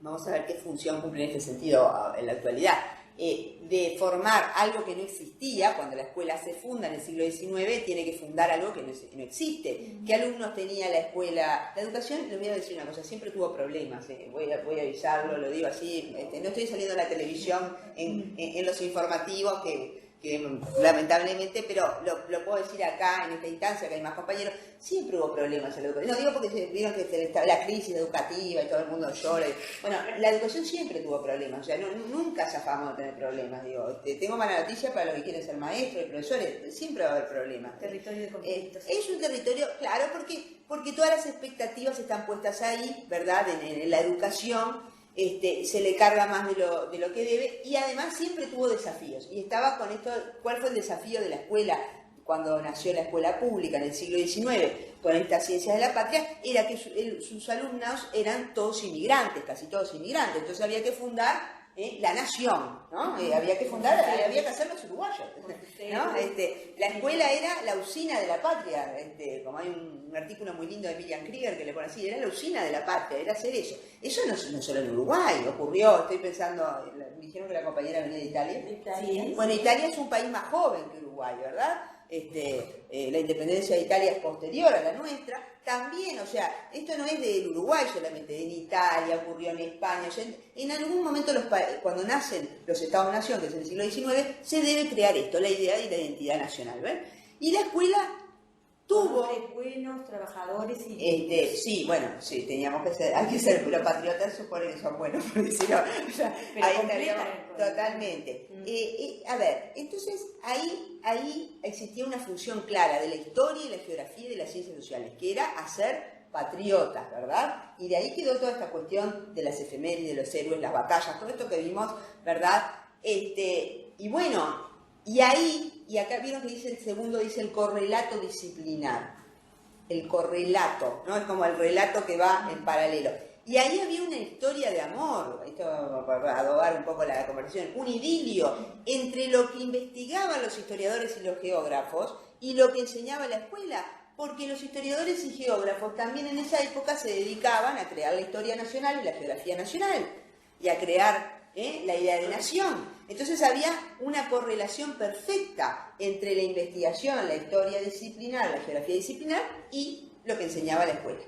vamos a ver qué función cumple en este sentido en la actualidad, de formar algo que no existía. Cuando la escuela se funda en el siglo XIX, tiene que fundar algo que no existe. ¿Qué alumnos tenía la escuela? La educación, les voy a decir una cosa, siempre tuvo problemas, voy a avisarlo, lo digo así, no estoy saliendo en la televisión, en los informativos, que lamentablemente, pero lo puedo decir acá en esta instancia, que hay más compañeros, siempre hubo problemas en la educación. No digo porque vieron que la crisis educativa y todo el mundo llora. Bueno, la educación siempre tuvo problemas, o sea, nunca zafamos de tener problemas. Digo, tengo mala noticia para los que quieren ser maestros y profesores, siempre va a haber problemas. Territorio de conflictos. Es un territorio, claro, porque todas las expectativas están puestas ahí, ¿verdad? En la educación. Se le carga más de lo que debe, y además siempre tuvo desafíos. Y estaba con esto, ¿cuál fue el desafío de la escuela cuando nació la escuela pública en el siglo XIX con estas ciencias de la patria? Era que sus alumnos eran todos inmigrantes, casi todos inmigrantes. Entonces había que fundar la nación, ¿no? Había que hacer los uruguayos, ¿no? La escuela era la usina de la patria, como hay un artículo muy lindo de Miriam Krieger que le pone así, era la usina de la patria, era hacer eso. Eso no solo en Uruguay, ocurrió, estoy pensando, me dijeron que la compañera venía de Italia. Sí. Bueno, Italia es un país más joven que Uruguay, ¿verdad? La independencia de Italia es posterior a la nuestra. También, o sea, esto no es del Uruguay solamente, en Italia, ocurrió en España. O sea, en algún momento, cuando nacen los Estados-nación, que es en el siglo XIX, se debe crear esto, la idea de la identidad nacional, ¿ven? Y la escuela tuvo buenos trabajadores y sí, bueno, sí, teníamos que ser, hay que ser, los patriotas supone que son buenos, porque si no, o sea, ahí estaríamos totalmente. A ver, entonces ahí existía una función clara de la historia y la geografía y de las ciencias sociales, que era hacer patriotas, ¿verdad? Y de ahí quedó toda esta cuestión de las efemérides, de los héroes, las batallas, todo esto que vimos, ¿verdad? Y bueno, y acá vieron que dice el segundo, dice el correlato disciplinar. El correlato, ¿no? Es como el relato que va en paralelo. Y ahí había una historia de amor, esto para adobar un poco la conversación, un idilio entre lo que investigaban los historiadores y los geógrafos y lo que enseñaba la escuela, porque los historiadores y geógrafos también en esa época se dedicaban a crear la historia nacional y la geografía nacional, y a crear la idea de nación. Entonces había una correlación perfecta entre la investigación, la historia disciplinar, la geografía disciplinar y lo que enseñaba la escuela.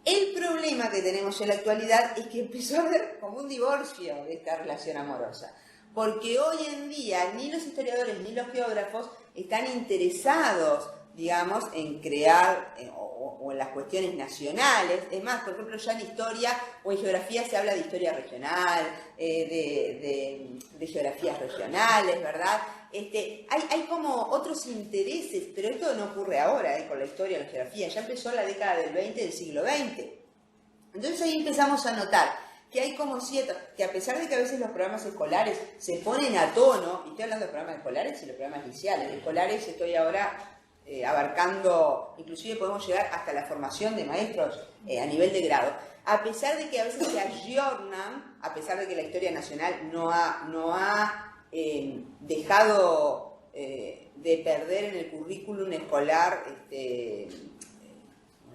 El problema que tenemos en la actualidad es que empezó a haber como un divorcio de esta relación amorosa, porque hoy en día ni los historiadores ni los geógrafos están interesados, digamos, en crear o en las cuestiones nacionales. Es más, por ejemplo, ya en historia o en geografía se habla de historia regional, de geografías regionales, ¿verdad? Hay como otros intereses, pero esto no ocurre ahora con la historia o la geografía, ya empezó la década del 20 del siglo XX. Entonces ahí empezamos a notar que hay como cierto, que a pesar de que a veces los programas escolares se ponen a tono, y estoy hablando de programas escolares y los programas iniciales, escolares estoy ahora abarcando, inclusive podemos llegar hasta la formación de maestros a nivel de grado, a pesar de que a veces se ayornan, a pesar de que la historia nacional no ha dejado de perder en el currículum escolar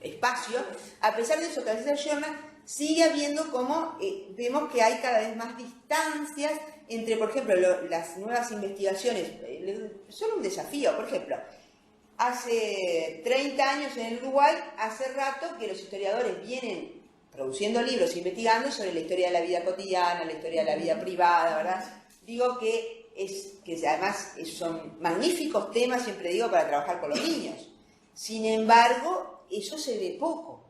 espacio, a pesar de eso que a veces se ayornan, sigue habiendo como, vemos que hay cada vez más distancias entre, por ejemplo, las nuevas investigaciones. Son un desafío, por ejemplo. Hace 30 años en el Uruguay, hace rato que los historiadores vienen produciendo libros, investigando sobre la historia de la vida cotidiana, la historia de la vida privada, ¿verdad? Digo que además son magníficos temas, siempre digo, para trabajar con los niños. Sin embargo, eso se ve poco.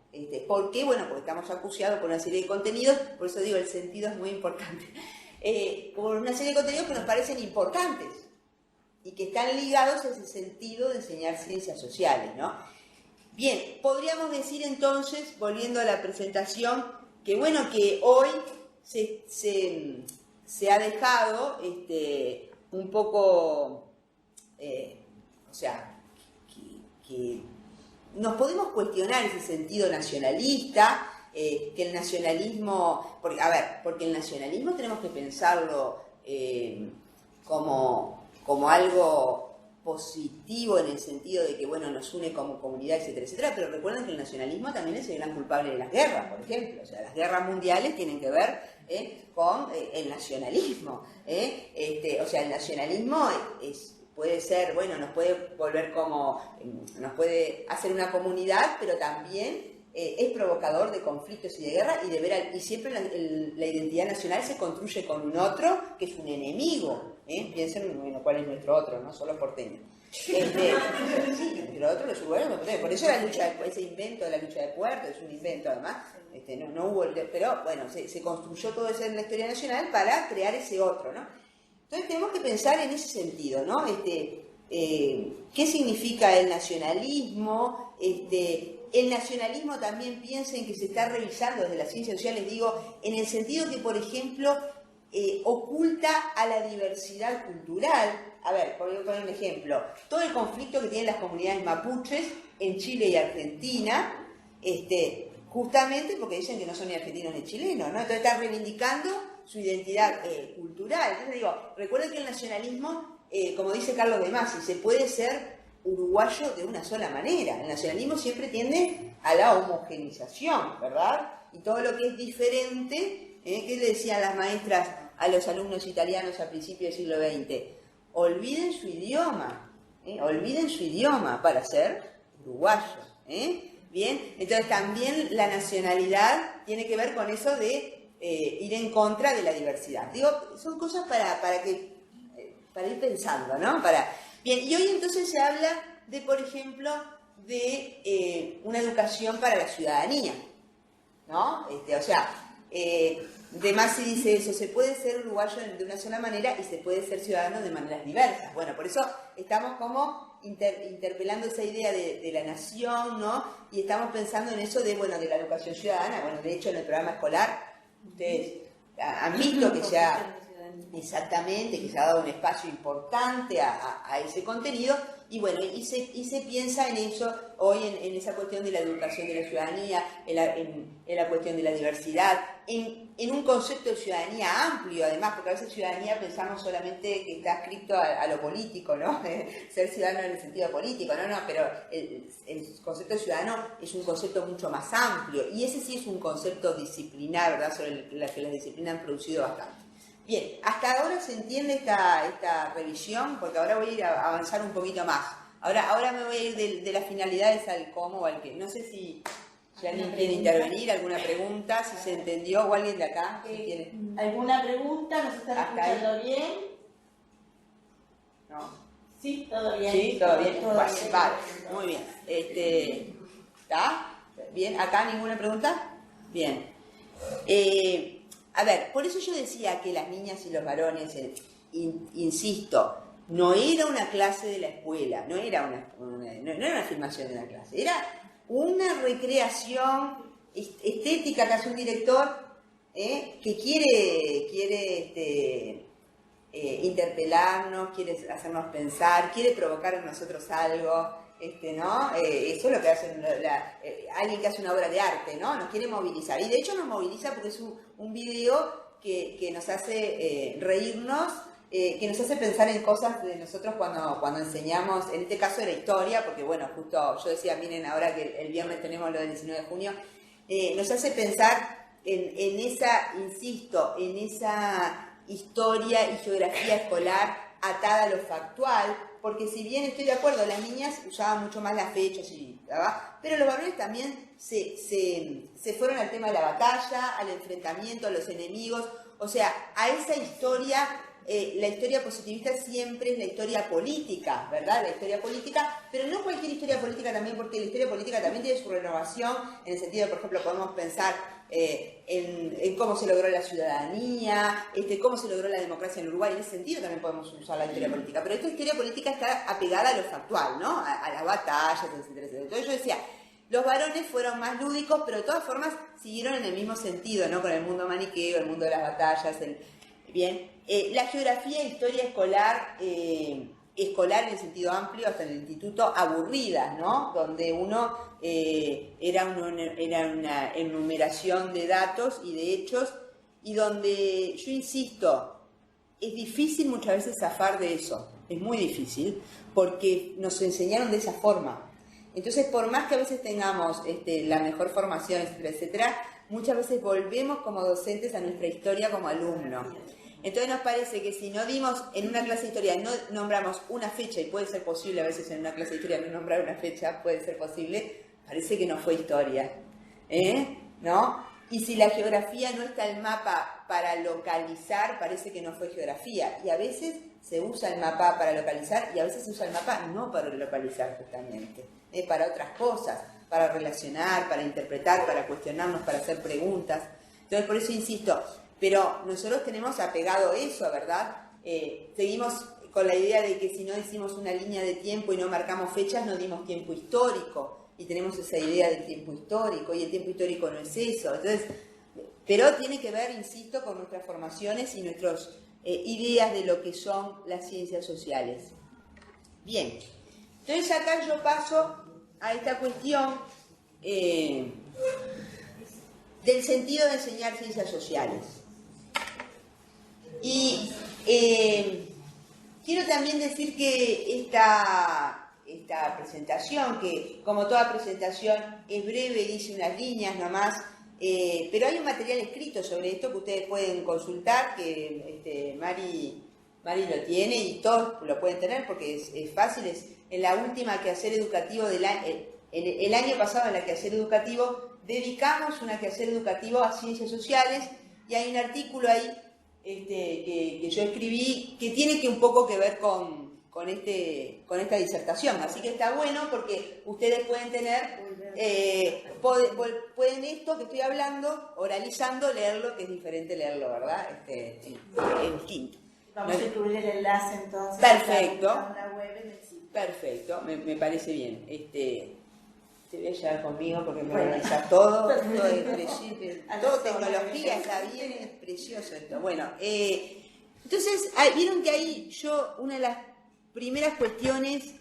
¿Por qué? Bueno, porque estamos acuciados por una serie de contenidos, por eso digo, el sentido es muy importante. Por una serie de contenidos que nos parecen importantes y que están ligados a ese sentido de enseñar ciencias sociales, ¿no? Bien, podríamos decir entonces, volviendo a la presentación, que bueno, que hoy se ha dejado un poco, o sea, que nos podemos cuestionar ese sentido nacionalista, que el nacionalismo, porque el nacionalismo tenemos que pensarlo como algo positivo en el sentido de que, bueno, nos une como comunidad, etcétera, etcétera, pero recuerden que el nacionalismo también es el gran culpable de las guerras, por ejemplo. O sea, las guerras mundiales tienen que ver con el nacionalismo. O sea, el nacionalismo puede ser, bueno, nos puede volver nos puede hacer una comunidad, pero también es provocador de conflictos y de guerra, y siempre la identidad nacional se construye con un otro que es un enemigo. Piensen, bueno, cuál es nuestro otro, no solo porteño. Sí, nuestro otro los uruguayos, por eso ese invento de la lucha de puertos es un invento, además, no hubo, pero bueno, se construyó todo eso en la historia nacional para crear ese otro, ¿no? Entonces tenemos que pensar en ese sentido, ¿no? ¿Qué significa el nacionalismo? El nacionalismo también piensen que se está revisando desde las ciencias sociales, digo, en el sentido que, por ejemplo, oculta a la diversidad cultural. A ver, voy a poner un ejemplo. Todo el conflicto que tienen las comunidades mapuches en Chile y Argentina, justamente porque dicen que no son ni argentinos ni chilenos, ¿no? Entonces están reivindicando su identidad cultural. Entonces digo, recuerden que el nacionalismo, como dice Carlos de Masi, se puede ser uruguayo de una sola manera. El nacionalismo siempre tiende a la homogenización, ¿verdad? Y todo lo que es diferente, ¿qué le decían las maestras a los alumnos italianos a principios del siglo XX? Olviden su idioma para ser uruguayos. Bien, entonces también la nacionalidad tiene que ver con eso de ir en contra de la diversidad. Digo, son cosas para ir pensando, ¿no? Bien, y hoy entonces se habla de, por ejemplo, de una educación para la ciudadanía, ¿no? O sea, de Masi dice eso, se puede ser uruguayo de una sola manera y se puede ser ciudadano de maneras diversas. Bueno, por eso estamos como interpelando esa idea de la nación, ¿no? Y estamos pensando en eso de la educación ciudadana. Bueno, de hecho en el programa escolar ustedes han visto que se ha dado un espacio importante a ese contenido, y bueno, y se piensa en eso hoy, en esa cuestión de la educación de la ciudadanía, en la cuestión de la diversidad, en un concepto de ciudadanía amplio, además, porque a veces ciudadanía pensamos solamente que está adscrito a lo político, ¿no? Ser ciudadano en el sentido político, no, pero el concepto de ciudadano es un concepto mucho más amplio, y ese sí es un concepto disciplinar, ¿verdad?, sobre el que las disciplinas han producido bastante. Bien, hasta ahora se entiende esta revisión, porque ahora voy a ir a avanzar un poquito más. Ahora me voy a ir de las finalidades al cómo o al qué. No sé si alguien quiere intervenir, alguna pregunta, si se entendió, o alguien de acá. Si quiere. ¿Alguna pregunta? ¿Nos están escuchando bien? No. Sí, todo bien. Sí, todo bien. Vale, muy bien. ¿Está? Bien, ¿acá ninguna pregunta? Bien. A ver, por eso yo decía que las niñas y los varones, insisto, no era una clase de la escuela, no era una filmación de una clase, era una recreación estética que hace un director que quiere interpelarnos, quiere hacernos pensar, quiere provocar en nosotros algo. ¿No? Eso es lo que hace alguien que hace una obra de arte, ¿no? Nos quiere movilizar. Y de hecho nos moviliza porque es un video que nos hace reírnos, que nos hace pensar en cosas de nosotros cuando enseñamos, en este caso de la historia, porque bueno, justo yo decía, miren, ahora que el viernes tenemos lo del 19 de junio, nos hace pensar en esa historia y geografía escolar atada a lo factual, porque si bien estoy de acuerdo, las niñas usaban mucho más las fechas, pero los varones también se fueron al tema de la batalla, al enfrentamiento, a los enemigos, o sea, a esa historia. La historia positivista siempre es la historia política, ¿verdad? La historia política, pero no cualquier historia política también, porque la historia política también tiene su renovación, en el sentido de, por ejemplo, podemos pensar en cómo se logró la ciudadanía, cómo se logró la democracia en Uruguay. En ese sentido también podemos usar la historia política, pero esta historia política está apegada a lo factual, ¿no? A las batallas, etcétera, etcétera. Entonces yo decía, los varones fueron más lúdicos, pero de todas formas siguieron en el mismo sentido, ¿no? Con el mundo maniqueo, el mundo de las batallas, bien. La geografía e historia escolar en el sentido amplio, hasta en el instituto, aburridas, ¿no? Donde uno era una enumeración de datos y de hechos, y donde, yo insisto, es difícil muchas veces zafar de eso. es muy difícil, porque nos enseñaron de esa forma. Entonces, por más que a veces tengamos la mejor formación, etcétera, etcétera, muchas veces volvemos como docentes a nuestra historia como alumnos. Entonces nos parece que si no dimos en una clase de historia, no nombramos una fecha, y puede ser posible a veces en una clase de historia no nombrar una fecha, puede ser posible, parece que no fue historia, ¿no? Y si la geografía no está en el mapa para localizar, parece que no fue geografía. Y a veces se usa el mapa para localizar y a veces se usa el mapa no para localizar justamente, para otras cosas, para relacionar, para interpretar, para cuestionarnos, para hacer preguntas. Entonces por eso insisto, pero nosotros tenemos apegado eso, ¿verdad? Seguimos con la idea de que si no hicimos una línea de tiempo y no marcamos fechas, no dimos tiempo histórico. Y tenemos esa idea del tiempo histórico, y el tiempo histórico no es eso. Entonces, pero tiene que ver, insisto, con nuestras formaciones y nuestras ideas de lo que son las ciencias sociales. Bien, entonces acá yo paso a esta cuestión del sentido de enseñar ciencias sociales. Y quiero también decir que esta presentación, que como toda presentación es breve, dice unas líneas nomás, pero hay un material escrito sobre esto que ustedes pueden consultar, que Mari lo tiene y todos lo pueden tener porque es fácil, es en la última quehacer educativo del año, el año pasado en la quehacer educativo dedicamos una quehacer educativo a ciencias sociales y hay un artículo ahí que yo escribí que tiene que un poco que ver con esta disertación, así que está bueno porque ustedes pueden tener, pueden esto que estoy hablando, oralizando, leerlo, que es diferente leerlo, ¿verdad? Es distinto. Vamos a incluir el enlace entonces. Perfecto. A una web en el sitio. Perfecto, me parece bien. Te voy a llevar conmigo porque me organiza todo es precioso, todo tecnología está bien, es precioso esto. Bueno, entonces, vieron que ahí una de las primeras cuestiones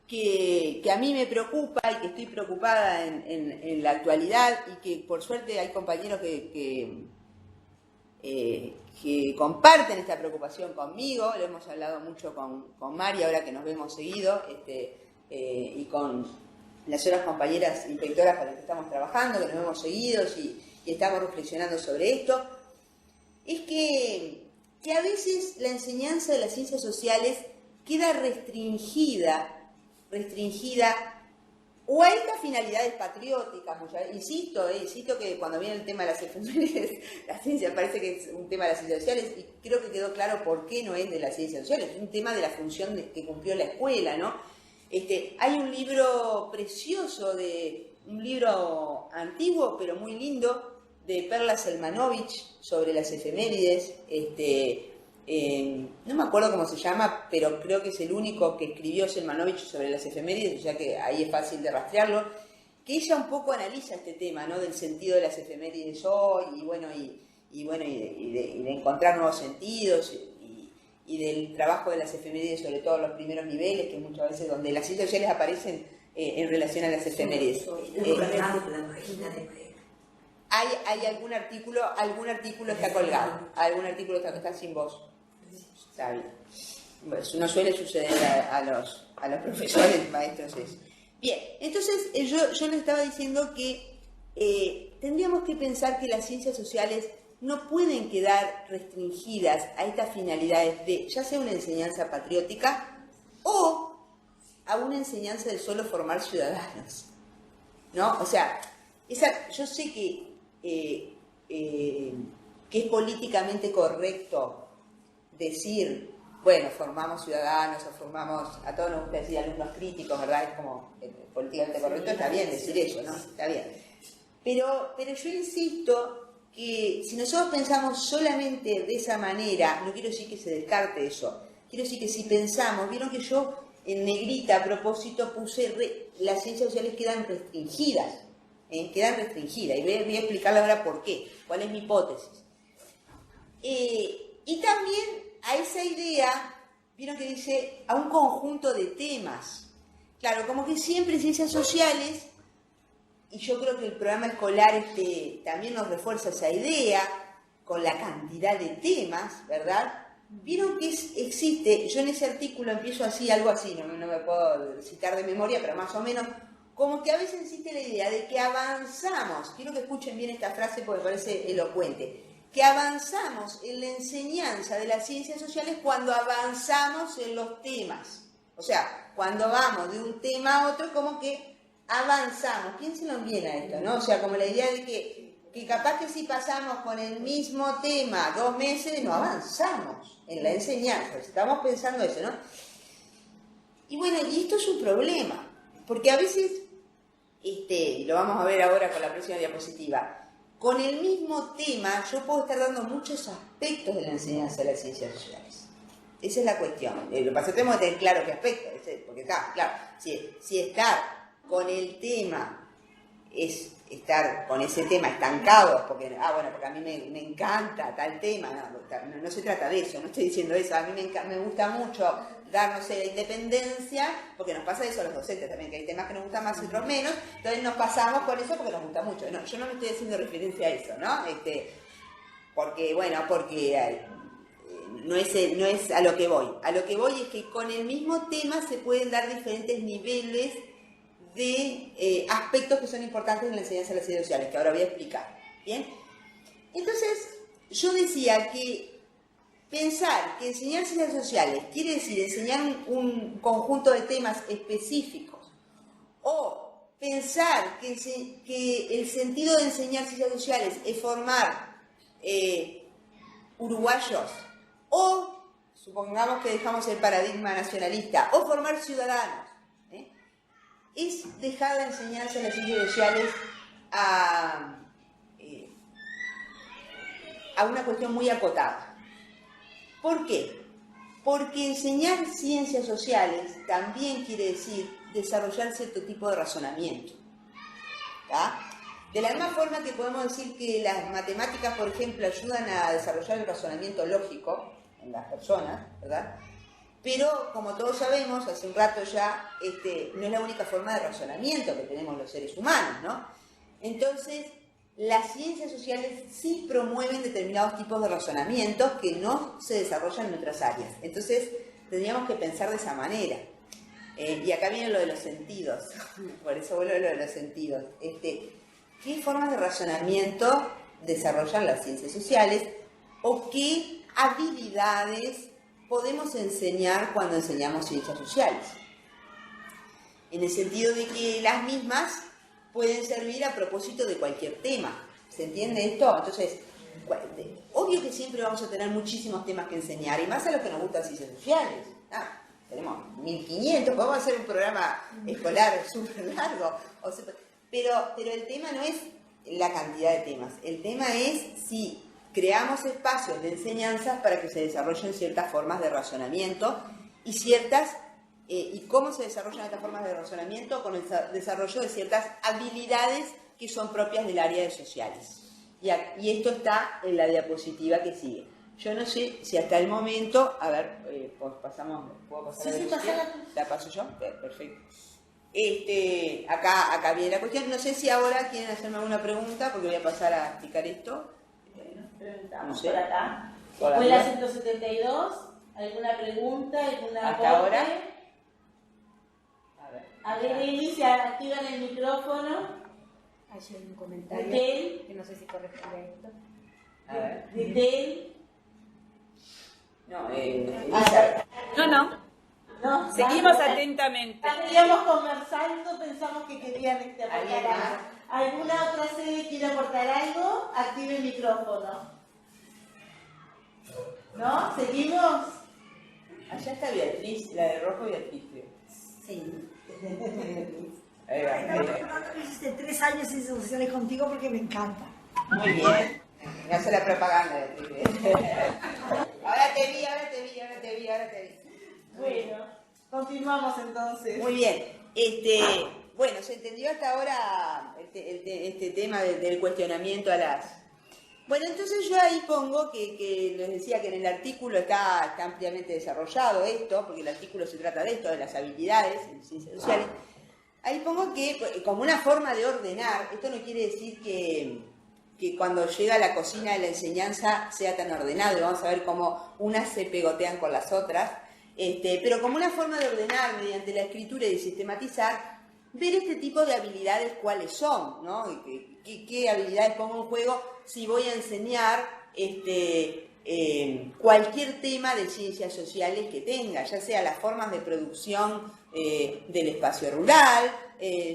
que a mí me preocupa y que estoy preocupada en la actualidad y que por suerte hay compañeros que comparten esta preocupación conmigo, lo hemos hablado mucho con Mari ahora que nos vemos seguido y con las otras compañeras inspectoras con las que estamos trabajando, que nos vemos seguidos y estamos reflexionando sobre esto, es que a veces la enseñanza de las ciencias sociales queda restringida o a estas finalidades patrióticas. Insisto que cuando viene el tema de las efemérides, la ciencia parece que es un tema de las ciencias sociales y creo que quedó claro por qué no es de las ciencias sociales, es un tema de la función que cumplió la escuela, ¿no? Hay un libro precioso, un libro antiguo pero muy lindo, de Perla Selmanovich sobre las efemérides, no me acuerdo cómo se llama, pero creo que es el único que escribió Selmanovich sobre las efemérides, o sea que ahí es fácil de rastrearlo, que ella un poco analiza este tema, ¿no? Del sentido de las efemérides hoy, y de encontrar nuevos sentidos, y del trabajo de las efemérides, sobre todo los primeros niveles, que muchas veces donde las ciencias sociales aparecen en relación a las efemérides. Hay algún artículo está colgado, algún artículo está sin voz. Está bien. Bueno, eso no suele suceder a los profesores, maestros. Bien, entonces yo les estaba diciendo que tendríamos que pensar que las ciencias sociales no pueden quedar restringidas a estas finalidades de ya sea una enseñanza patriótica o a una enseñanza de solo formar ciudadanos, ¿no? O sea, yo sé que es políticamente correcto decir, bueno, formamos ciudadanos o formamos, a todos nos gusta decir alumnos críticos, ¿verdad? Es como políticamente correcto, está bien decir eso, ¿no? Está bien. Pero yo insisto que si nosotros pensamos solamente de esa manera, no quiero decir que se descarte eso, quiero decir que si pensamos, vieron que yo en negrita a propósito puse las ciencias sociales quedan restringidas, y voy a explicarle ahora por qué, cuál es mi hipótesis. Y también a esa idea, vieron que dice a un conjunto de temas, claro, como que siempre ciencias sociales. Y yo creo que el programa escolar también nos refuerza esa idea con la cantidad de temas, ¿verdad? Vieron que existe, yo en ese artículo empiezo así, algo así, no me puedo citar de memoria, pero más o menos, como que a veces existe la idea de que avanzamos, quiero que escuchen bien esta frase porque me parece elocuente, que avanzamos en la enseñanza de las ciencias sociales cuando avanzamos en los temas. O sea, cuando vamos de un tema a otro, como que avanzamos. Piénsenlo bien a esto, ¿no? O sea, como la idea de que capaz que si pasamos con el mismo tema 2 meses, no avanzamos en la enseñanza. Estamos pensando eso, ¿no? Y bueno, y esto es un problema, porque a veces, lo vamos a ver ahora con la próxima diapositiva, con el mismo tema yo puedo estar dando muchos aspectos de la enseñanza de las ciencias sociales. Esa es la cuestión. Lo que pasa es que tenemos que tener claro qué aspecto, porque está, claro, si estar con el tema es estar con ese tema estancados, porque a mí me encanta tal tema, no se trata de eso, no estoy diciendo eso, a mí me gusta mucho dar, no sé, la independencia, porque nos pasa eso a los docentes también, que hay temas que nos gustan más y otros menos, entonces nos pasamos con eso porque nos gusta mucho. No, yo no me estoy haciendo referencia a eso, ¿no? Porque no es a lo que voy. A lo que voy es que con el mismo tema se pueden dar diferentes niveles de aspectos que son importantes en la enseñanza de las ciencias sociales, que ahora voy a explicar. ¿Bien? Entonces, yo decía que pensar que enseñar ciencias sociales quiere decir enseñar un conjunto de temas específicos, o pensar que el sentido de enseñar ciencias sociales es formar uruguayos, o supongamos que dejamos el paradigma nacionalista, o formar ciudadanos, es dejar la enseñanza de las ciencias sociales a una cuestión muy acotada. ¿Por qué? Porque enseñar ciencias sociales también quiere decir desarrollar cierto tipo de razonamiento. ¿Tá? De la misma forma que podemos decir que las matemáticas, por ejemplo, ayudan a desarrollar el razonamiento lógico en las personas, ¿verdad? Pero, como todos sabemos, hace un rato ya, no es la única forma de razonamiento que tenemos los seres humanos, ¿no? Entonces, las ciencias sociales sí promueven determinados tipos de razonamientos que no se desarrollan en otras áreas. Entonces, tendríamos que pensar de esa manera. Y acá viene lo de los sentidos, por eso vuelvo a lo de los sentidos. ¿Qué formas de razonamiento desarrollan las ciencias sociales o qué habilidades podemos enseñar cuando enseñamos ciencias sociales? En el sentido de que las mismas pueden servir a propósito de cualquier tema. ¿Se entiende esto? Entonces, obvio que siempre vamos a tener muchísimos temas que enseñar, y más a los que nos gustan ciencias sociales. Tenemos 1500, podemos hacer un programa escolar súper largo. Pero el tema no es la cantidad de temas. El tema es si creamos espacios de enseñanza para que se desarrollen ciertas formas de razonamiento y cómo se desarrollan estas formas de razonamiento con el desarrollo de ciertas habilidades que son propias del área de sociales. Y esto está en la diapositiva que sigue. Yo no sé si hasta el momento, a ver, ¿puedo pasar la paso yo? Perfecto. Acá viene la cuestión. No sé si ahora quieren hacerme alguna pregunta, porque voy a pasar a explicar esto. No sé. Por acá. Escuela 172, ¿alguna pregunta? ¿Alguna hasta ahora? A ver, Eli, se activan el micrófono. Hay un comentario que no sé si corresponde a esto. A ver. ¿De No. Seguimos atentamente. Estaríamos conversando, pensamos que querían aportar algo. ¿Alguna otra sede quiere aportar algo? Active el micrófono. ¿No? ¿Seguimos? Allá está Beatriz, la de rojo Beatriz. Sí. Hice 3 años en sociales contigo porque me encanta. Muy bien. Me hace la propaganda, Beatriz. Ahora te vi. Bueno, continuamos entonces. Muy bien. Bueno, se entendió hasta ahora este tema del cuestionamiento a las... Bueno, entonces yo ahí pongo que les decía que en el artículo está ampliamente desarrollado esto, porque el artículo se trata de esto, de las habilidades en ciencias sociales. Ahí pongo que como una forma de ordenar, esto no quiere decir que que cuando llega a la cocina de la enseñanza sea tan ordenado, y vamos a ver cómo unas se pegotean con las otras, pero como una forma de ordenar mediante la escritura y de sistematizar, ver este tipo de habilidades cuáles son, ¿no? ¿Qué habilidades pongo en juego si voy a enseñar cualquier tema de ciencias sociales que tenga, ya sea las formas de producción del espacio rural,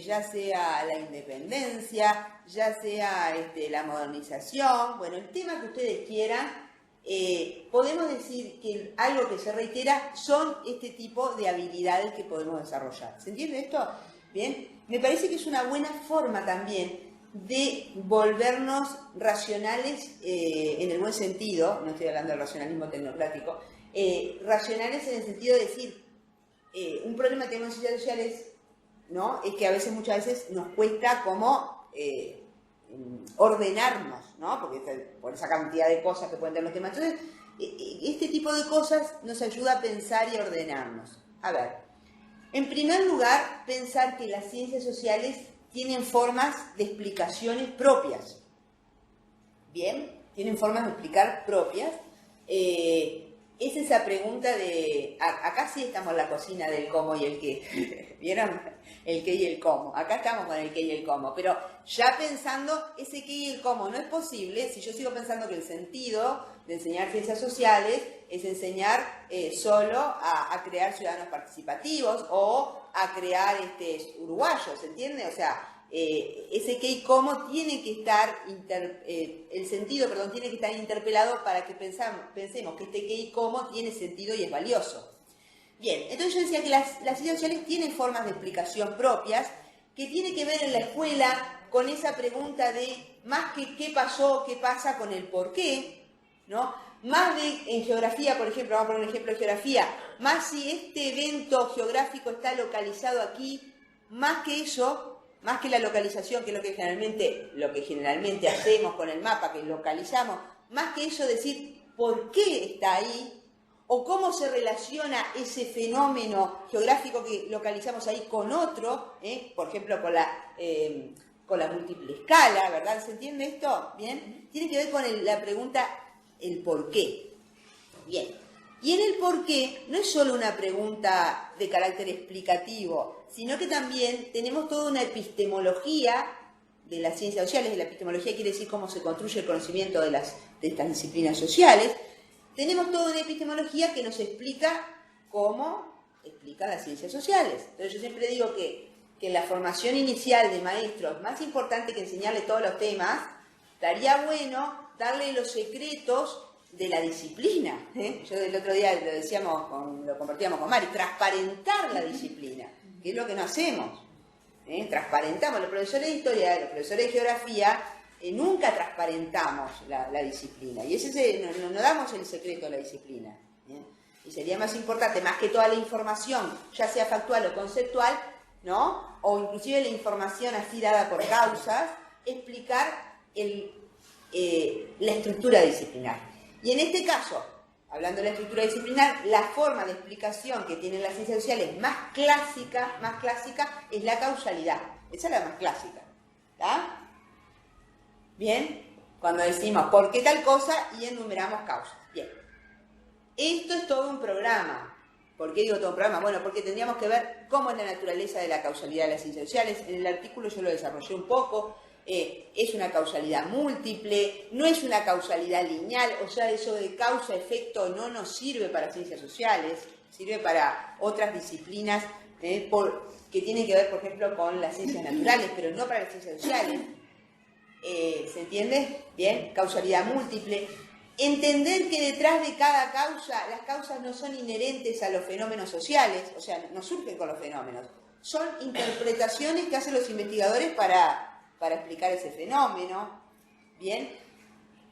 ya sea la independencia, ya sea la modernización, bueno, el tema que ustedes quieran. Podemos decir que algo que se reitera son este tipo de habilidades que podemos desarrollar. ¿Se entiende esto? Bien, me parece que es una buena forma también de volvernos racionales en el buen sentido, no estoy hablando del racionalismo tecnocrático, racionales en el sentido de decir, un problema que tenemos en ciencias sociales, ¿no?, es que a veces, muchas veces nos cuesta como ordenarnos, ¿no?, porque por esa cantidad de cosas que pueden tener los temas. Entonces, este tipo de cosas nos ayuda a pensar y a ordenarnos. A ver, en primer lugar, pensar que las ciencias sociales tienen formas de explicaciones propias. Bien, tienen formas de explicar propias. Es esa pregunta de... Acá sí estamos en la cocina del cómo y el qué. ¿Vieron? El qué y el cómo. Acá estamos con el qué y el cómo. Pero ya pensando ese qué y el cómo no es posible si yo sigo pensando que el sentido de enseñar ciencias sociales es enseñar solo a crear ciudadanos participativos o a crear uruguayos, ¿entiende? O sea, ese qué y cómo tiene que estar, el sentido, perdón, tiene que estar interpelado para que pensemos que este qué y cómo tiene sentido y es valioso. Bien, entonces yo decía que las ciencias sociales tienen formas de explicación propias que tiene que ver en la escuela con esa pregunta de más que qué pasó, qué pasa con el por qué, ¿no? Más de, en geografía, por ejemplo, vamos a poner un ejemplo de geografía, más si este evento geográfico está localizado aquí, más que eso, más que la localización, que es lo que generalmente hacemos con el mapa, que localizamos, más que eso decir por qué está ahí, o cómo se relaciona ese fenómeno geográfico que localizamos ahí con otro, por ejemplo, con la múltiple escala, ¿verdad? ¿Se entiende esto? ¿Bien? Tiene que ver con la pregunta, el por qué. Bien. Y en el por qué no es solo una pregunta de carácter explicativo, sino que también tenemos toda una epistemología de las ciencias sociales. La epistemología quiere decir cómo se construye el conocimiento de estas disciplinas sociales. Tenemos toda una epistemología que nos explica cómo explican las ciencias sociales. Entonces yo siempre digo que en la formación inicial de maestros, más importante que enseñarle todos los temas, estaría bueno darle los secretos de la disciplina. Yo el otro día lo compartíamos con Mari, transparentar la disciplina, que es lo que no hacemos. Transparentamos, los profesores de historia, los profesores de geografía, nunca transparentamos la disciplina, y no damos el secreto de la disciplina. Y sería más importante, más que toda la información, ya sea factual o conceptual, ¿no?, o inclusive la información así dada por causas, explicar la estructura disciplinar. Y en este caso, hablando de la estructura disciplinar, la forma de explicación que tienen las ciencias sociales más clásica es la causalidad. Esa es la más clásica. ¿Está? Bien, cuando decimos por qué tal cosa y enumeramos causas. Bien, esto es todo un programa. ¿Por qué digo todo un programa? Bueno, porque tendríamos que ver cómo es la naturaleza de la causalidad de las ciencias sociales. En el artículo yo lo desarrollé un poco. Es una causalidad múltiple, no es una causalidad lineal, o sea, eso de causa-efecto no nos sirve para ciencias sociales, sirve para otras disciplinas que tienen que ver, por ejemplo, con las ciencias naturales, pero no para las ciencias sociales. ¿Se entiende? Bien, causalidad múltiple. Entender que detrás de cada causa, las causas no son inherentes a los fenómenos sociales, o sea, no surgen con los fenómenos, son interpretaciones que hacen los investigadores para explicar ese fenómeno. Bien,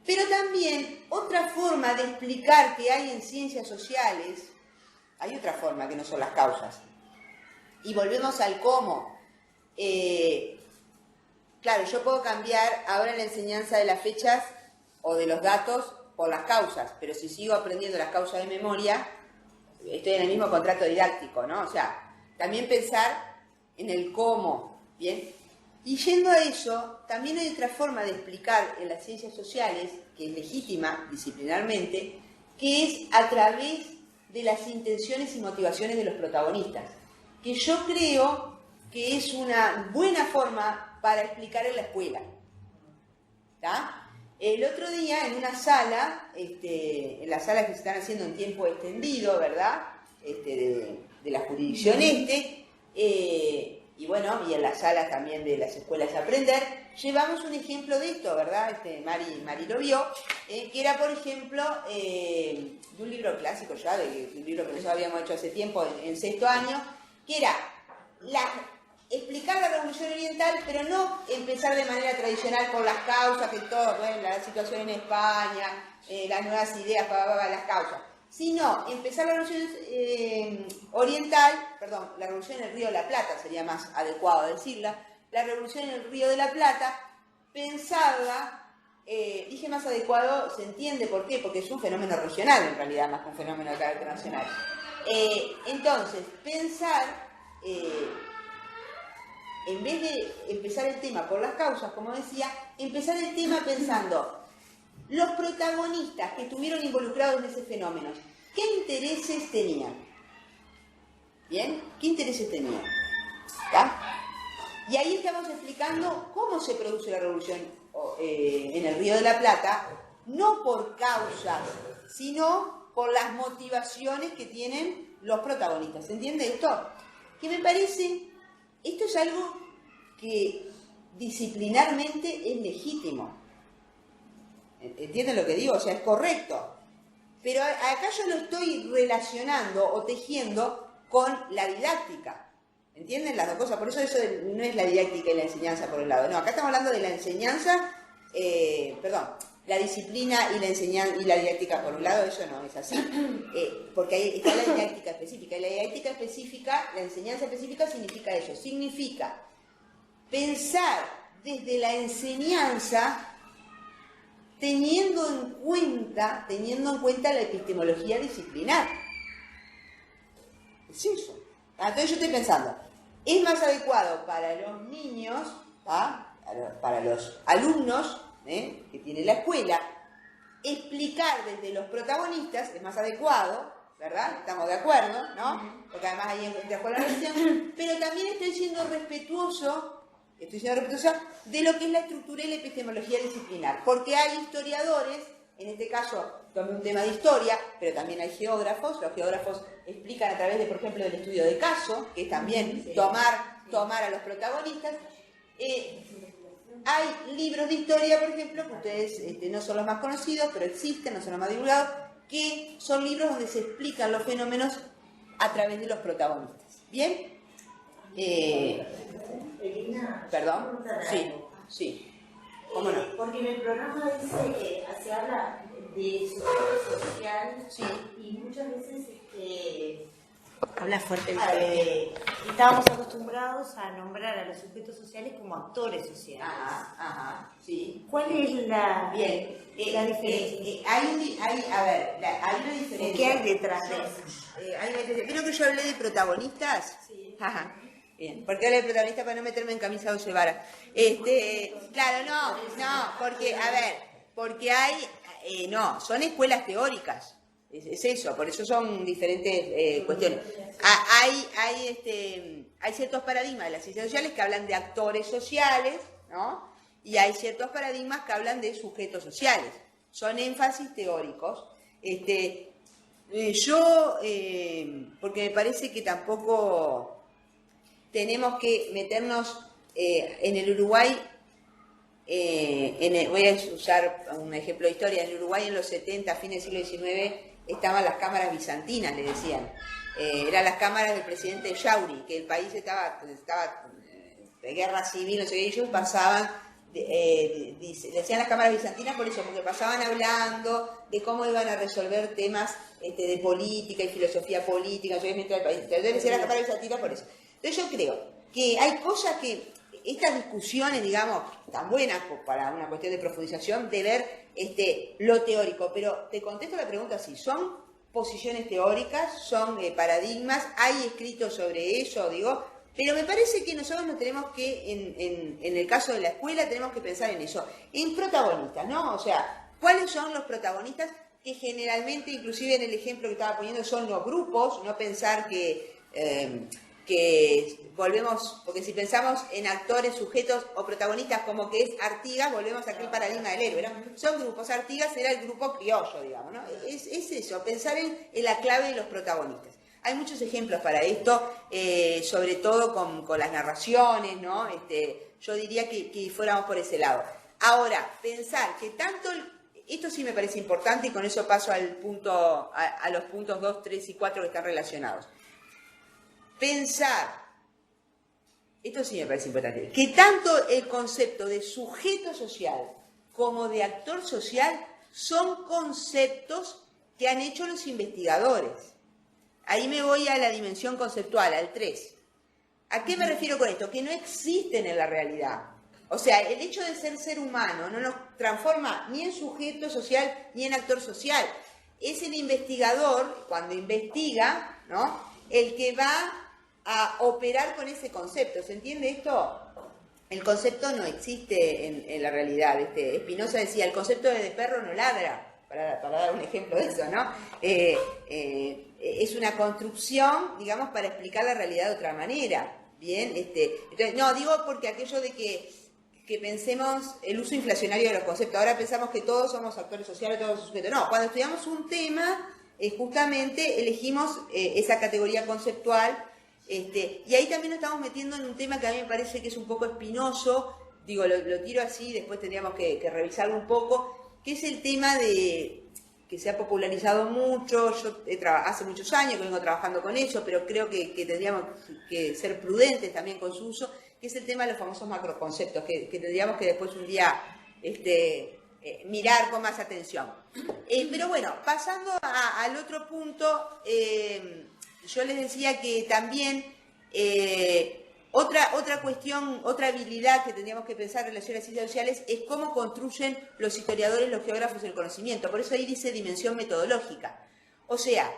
pero también otra forma de explicar que hay en ciencias sociales, hay otra forma que no son las causas. Y volvemos al cómo. Claro, yo puedo cambiar ahora la enseñanza de las fechas o de los datos por las causas, pero si sigo aprendiendo las causas de memoria, estoy en el mismo contrato didáctico, ¿no? O sea, también pensar en el cómo, ¿bien? Y yendo a eso, también hay otra forma de explicar en las ciencias sociales, que es legítima disciplinarmente, que es a través de las intenciones y motivaciones de los protagonistas, que yo creo que es una buena forma para explicar en la escuela. ¿Tá? El otro día en una sala, en las salas que se están haciendo en tiempo extendido, ¿verdad? De la jurisdicción y bueno, y en las salas también de las escuelas de aprender, llevamos un ejemplo de esto, ¿verdad? Mari lo vio, que era, por ejemplo, de un libro clásico ya, de un libro que nosotros habíamos hecho hace tiempo, en sexto año, que era explicar la Revolución Oriental, pero no empezar de manera tradicional por las causas, que todo, bueno, la situación en España, las nuevas ideas, las causas, sino empezar la Revolución Oriental, perdón, la Revolución en el Río de la Plata, sería más adecuado decirla, la Revolución en el Río de la Plata, pensarla, dije más adecuado, se entiende por qué, porque es un fenómeno regional en realidad, más que un fenómeno de carácter nacional. Entonces, pensar, en vez de empezar el tema por las causas, como decía, empezar el tema pensando los protagonistas que estuvieron involucrados en ese fenómeno, ¿qué intereses tenían? ¿Bien? ¿Qué intereses tenían? ¿Está? Y ahí estamos explicando cómo se produce la revolución en el Río de la Plata, no por causas, sino por las motivaciones que tienen los protagonistas. ¿Se entiende esto? Que me parece, esto es algo que disciplinarmente es legítimo. ¿Entienden lo que digo? O sea, es correcto. Pero acá yo lo estoy relacionando o tejiendo con la didáctica. ¿Entienden las dos cosas? Por eso no es la didáctica y la enseñanza por un lado. No, acá estamos hablando de la enseñanza, la disciplina y la enseñanza y la didáctica por un lado, eso no es así. Porque ahí está la didáctica específica. Y la didáctica específica, la enseñanza específica significa eso. Significa pensar desde la enseñanza teniendo en cuenta la epistemología disciplinar. Es eso. Entonces yo estoy pensando, es más adecuado para los niños, para los alumnos que tiene la escuela, explicar desde los protagonistas, es más adecuado, ¿verdad? Estamos de acuerdo, ¿no? Porque además ahí entra la relación, pero también estoy siendo respetuosa de lo que es la estructura y la epistemología disciplinar, porque hay historiadores, en este caso tomé un tema de historia, pero también hay geógrafos, los geógrafos explican a través de, por ejemplo, del estudio de caso, que es también tomar a los protagonistas. Hay libros de historia, por ejemplo, que ustedes no son los más conocidos, pero existen, no son los más divulgados, que son libros donde se explican los fenómenos a través de los protagonistas. ¿Bien? ¿Perdón? Sí. ¿Cómo no? Porque en el programa dice que se habla de sujeto social, y muchas veces habla fuerte. Estábamos acostumbrados a nombrar a los sujetos sociales como actores sociales. Sí. ¿Cuál es la diferencia? Hay una diferencia. ¿Qué hay detrás de eso? Creo que yo hablé de protagonistas. Sí. Ajá. Bien, ¿por qué hablé de protagonistas para no meterme en camisa de 12 varas? Claro, porque hay, son escuelas teóricas. Es eso, por eso son diferentes cuestiones. Hay ciertos paradigmas de las ciencias sociales que hablan de actores sociales, ¿no? Y hay ciertos paradigmas que hablan de sujetos sociales. Son énfasis teóricos. Porque me parece que tampoco tenemos que meternos en el Uruguay. Voy a usar un ejemplo de historia. En el Uruguay en los 70, fines del siglo XIX, estaban las cámaras bizantinas, le decían. Eran las cámaras del presidente Yauri, que el país estaba de guerra civil, no sé qué, ellos pasaban, le decían las cámaras bizantinas por eso, porque pasaban hablando de cómo iban a resolver temas de política y filosofía política, no sé qué, mientras el país. Entonces le decían las cámaras bizantinas por eso. Entonces yo creo que hay cosas que, estas discusiones, digamos, tan buenas para una cuestión de profundización, de ver lo teórico, pero te contesto la pregunta así, ¿son posiciones teóricas? ¿Son paradigmas? ¿Hay escritos sobre eso? Digo, Pero me parece que nosotros nos tenemos que, en el caso de la escuela, tenemos que pensar en eso, en protagonistas, ¿no? O sea, ¿cuáles son los protagonistas? Que generalmente, inclusive en el ejemplo que estaba poniendo, son los grupos, no pensar que volvemos, porque si pensamos en actores, sujetos o protagonistas como que es Artigas, volvemos a aquel paradigma del héroe, ¿no? Son grupos, Artigas era el grupo criollo, digamos, ¿no? Es eso, pensar en la clave de los protagonistas. Hay muchos ejemplos para esto, sobre todo con las narraciones, ¿no? Yo diría que fuéramos por ese lado. Ahora, pensar que tanto... Esto sí me parece importante y con eso paso a los puntos 2, 3 y 4 que están relacionados. Pensar, esto sí me parece importante, que tanto el concepto de sujeto social como de actor social son conceptos que han hecho los investigadores. Ahí me voy a la dimensión conceptual, al 3. ¿A qué me refiero con esto? Que no existen en la realidad. O sea, el hecho de ser humano no nos transforma ni en sujeto social ni en actor social. Es el investigador, cuando investiga, ¿no?, el que va a operar con ese concepto. ¿Se entiende esto? El concepto no existe en la realidad. Spinoza decía, el concepto de perro no ladra. Para dar un ejemplo de eso, ¿no? Es una construcción, digamos, para explicar la realidad de otra manera. Bien, entonces, no, digo porque aquello de que pensemos el uso inflacionario de los conceptos. Ahora pensamos que todos somos actores sociales, todos somos sujetos. No, cuando estudiamos un tema, justamente elegimos esa categoría conceptual, y ahí también nos estamos metiendo en un tema que a mí me parece que es un poco espinoso, digo, lo tiro así, después tendríamos que revisarlo un poco, que es el tema de que se ha popularizado mucho. Yo hace muchos años que vengo trabajando con eso, pero creo que tendríamos que ser prudentes también con su uso, que es el tema de los famosos macroconceptos, que tendríamos que después un día mirar con más atención. Pero bueno, pasando al otro punto, yo les decía que también otra cuestión, otra habilidad que tendríamos que pensar en relación a las ciencias sociales es cómo construyen los historiadores, los geógrafos el conocimiento. Por eso ahí dice dimensión metodológica. O sea,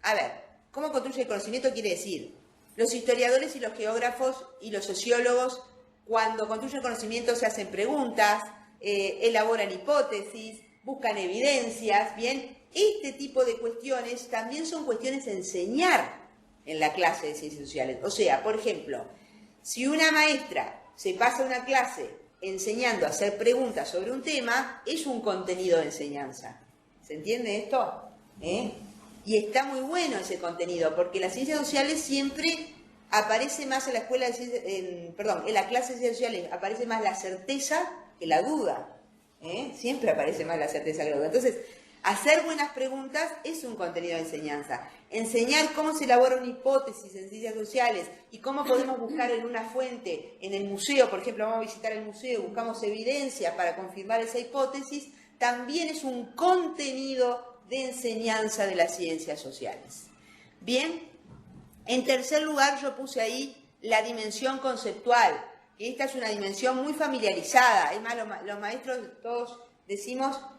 a ver, ¿cómo construye el conocimiento? Quiere decir, los historiadores y los geógrafos y los sociólogos, cuando construyen conocimiento, se hacen preguntas, elaboran hipótesis, buscan evidencias, ¿bien? Este tipo de cuestiones también son cuestiones de enseñar en la clase de ciencias sociales. O sea, por ejemplo, si una maestra se pasa una clase enseñando a hacer preguntas sobre un tema, es un contenido de enseñanza. ¿Se entiende esto? Y está muy bueno ese contenido, porque las ciencias sociales siempre aparece más en la escuela de ciencias, en la clase de ciencias sociales aparece más la certeza que la duda. Siempre aparece más la certeza que la duda. Entonces, hacer buenas preguntas es un contenido de enseñanza. Enseñar cómo se elabora una hipótesis en ciencias sociales y cómo podemos buscar en una fuente, en el museo, por ejemplo, vamos a visitar el museo, buscamos evidencia para confirmar esa hipótesis, también es un contenido de enseñanza de las ciencias sociales. Bien, en tercer lugar yo puse ahí la dimensión conceptual, que esta es una dimensión muy familiarizada. Es más, los maestros todos decimos, con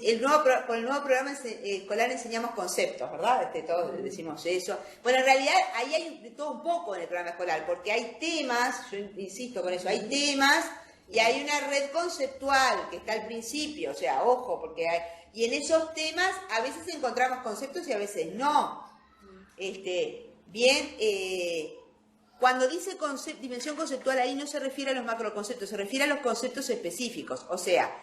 el nuevo programa escolar enseñamos conceptos, ¿verdad? Todos decimos eso. Bueno, en realidad ahí hay de todo un poco en el programa escolar, porque hay temas, yo insisto con eso, hay temas y hay una red conceptual que está al principio, o sea, ojo, porque hay... Y en esos temas a veces encontramos conceptos y a veces no. Cuando dice dimensión conceptual ahí no se refiere a los macroconceptos, se refiere a los conceptos específicos. O sea,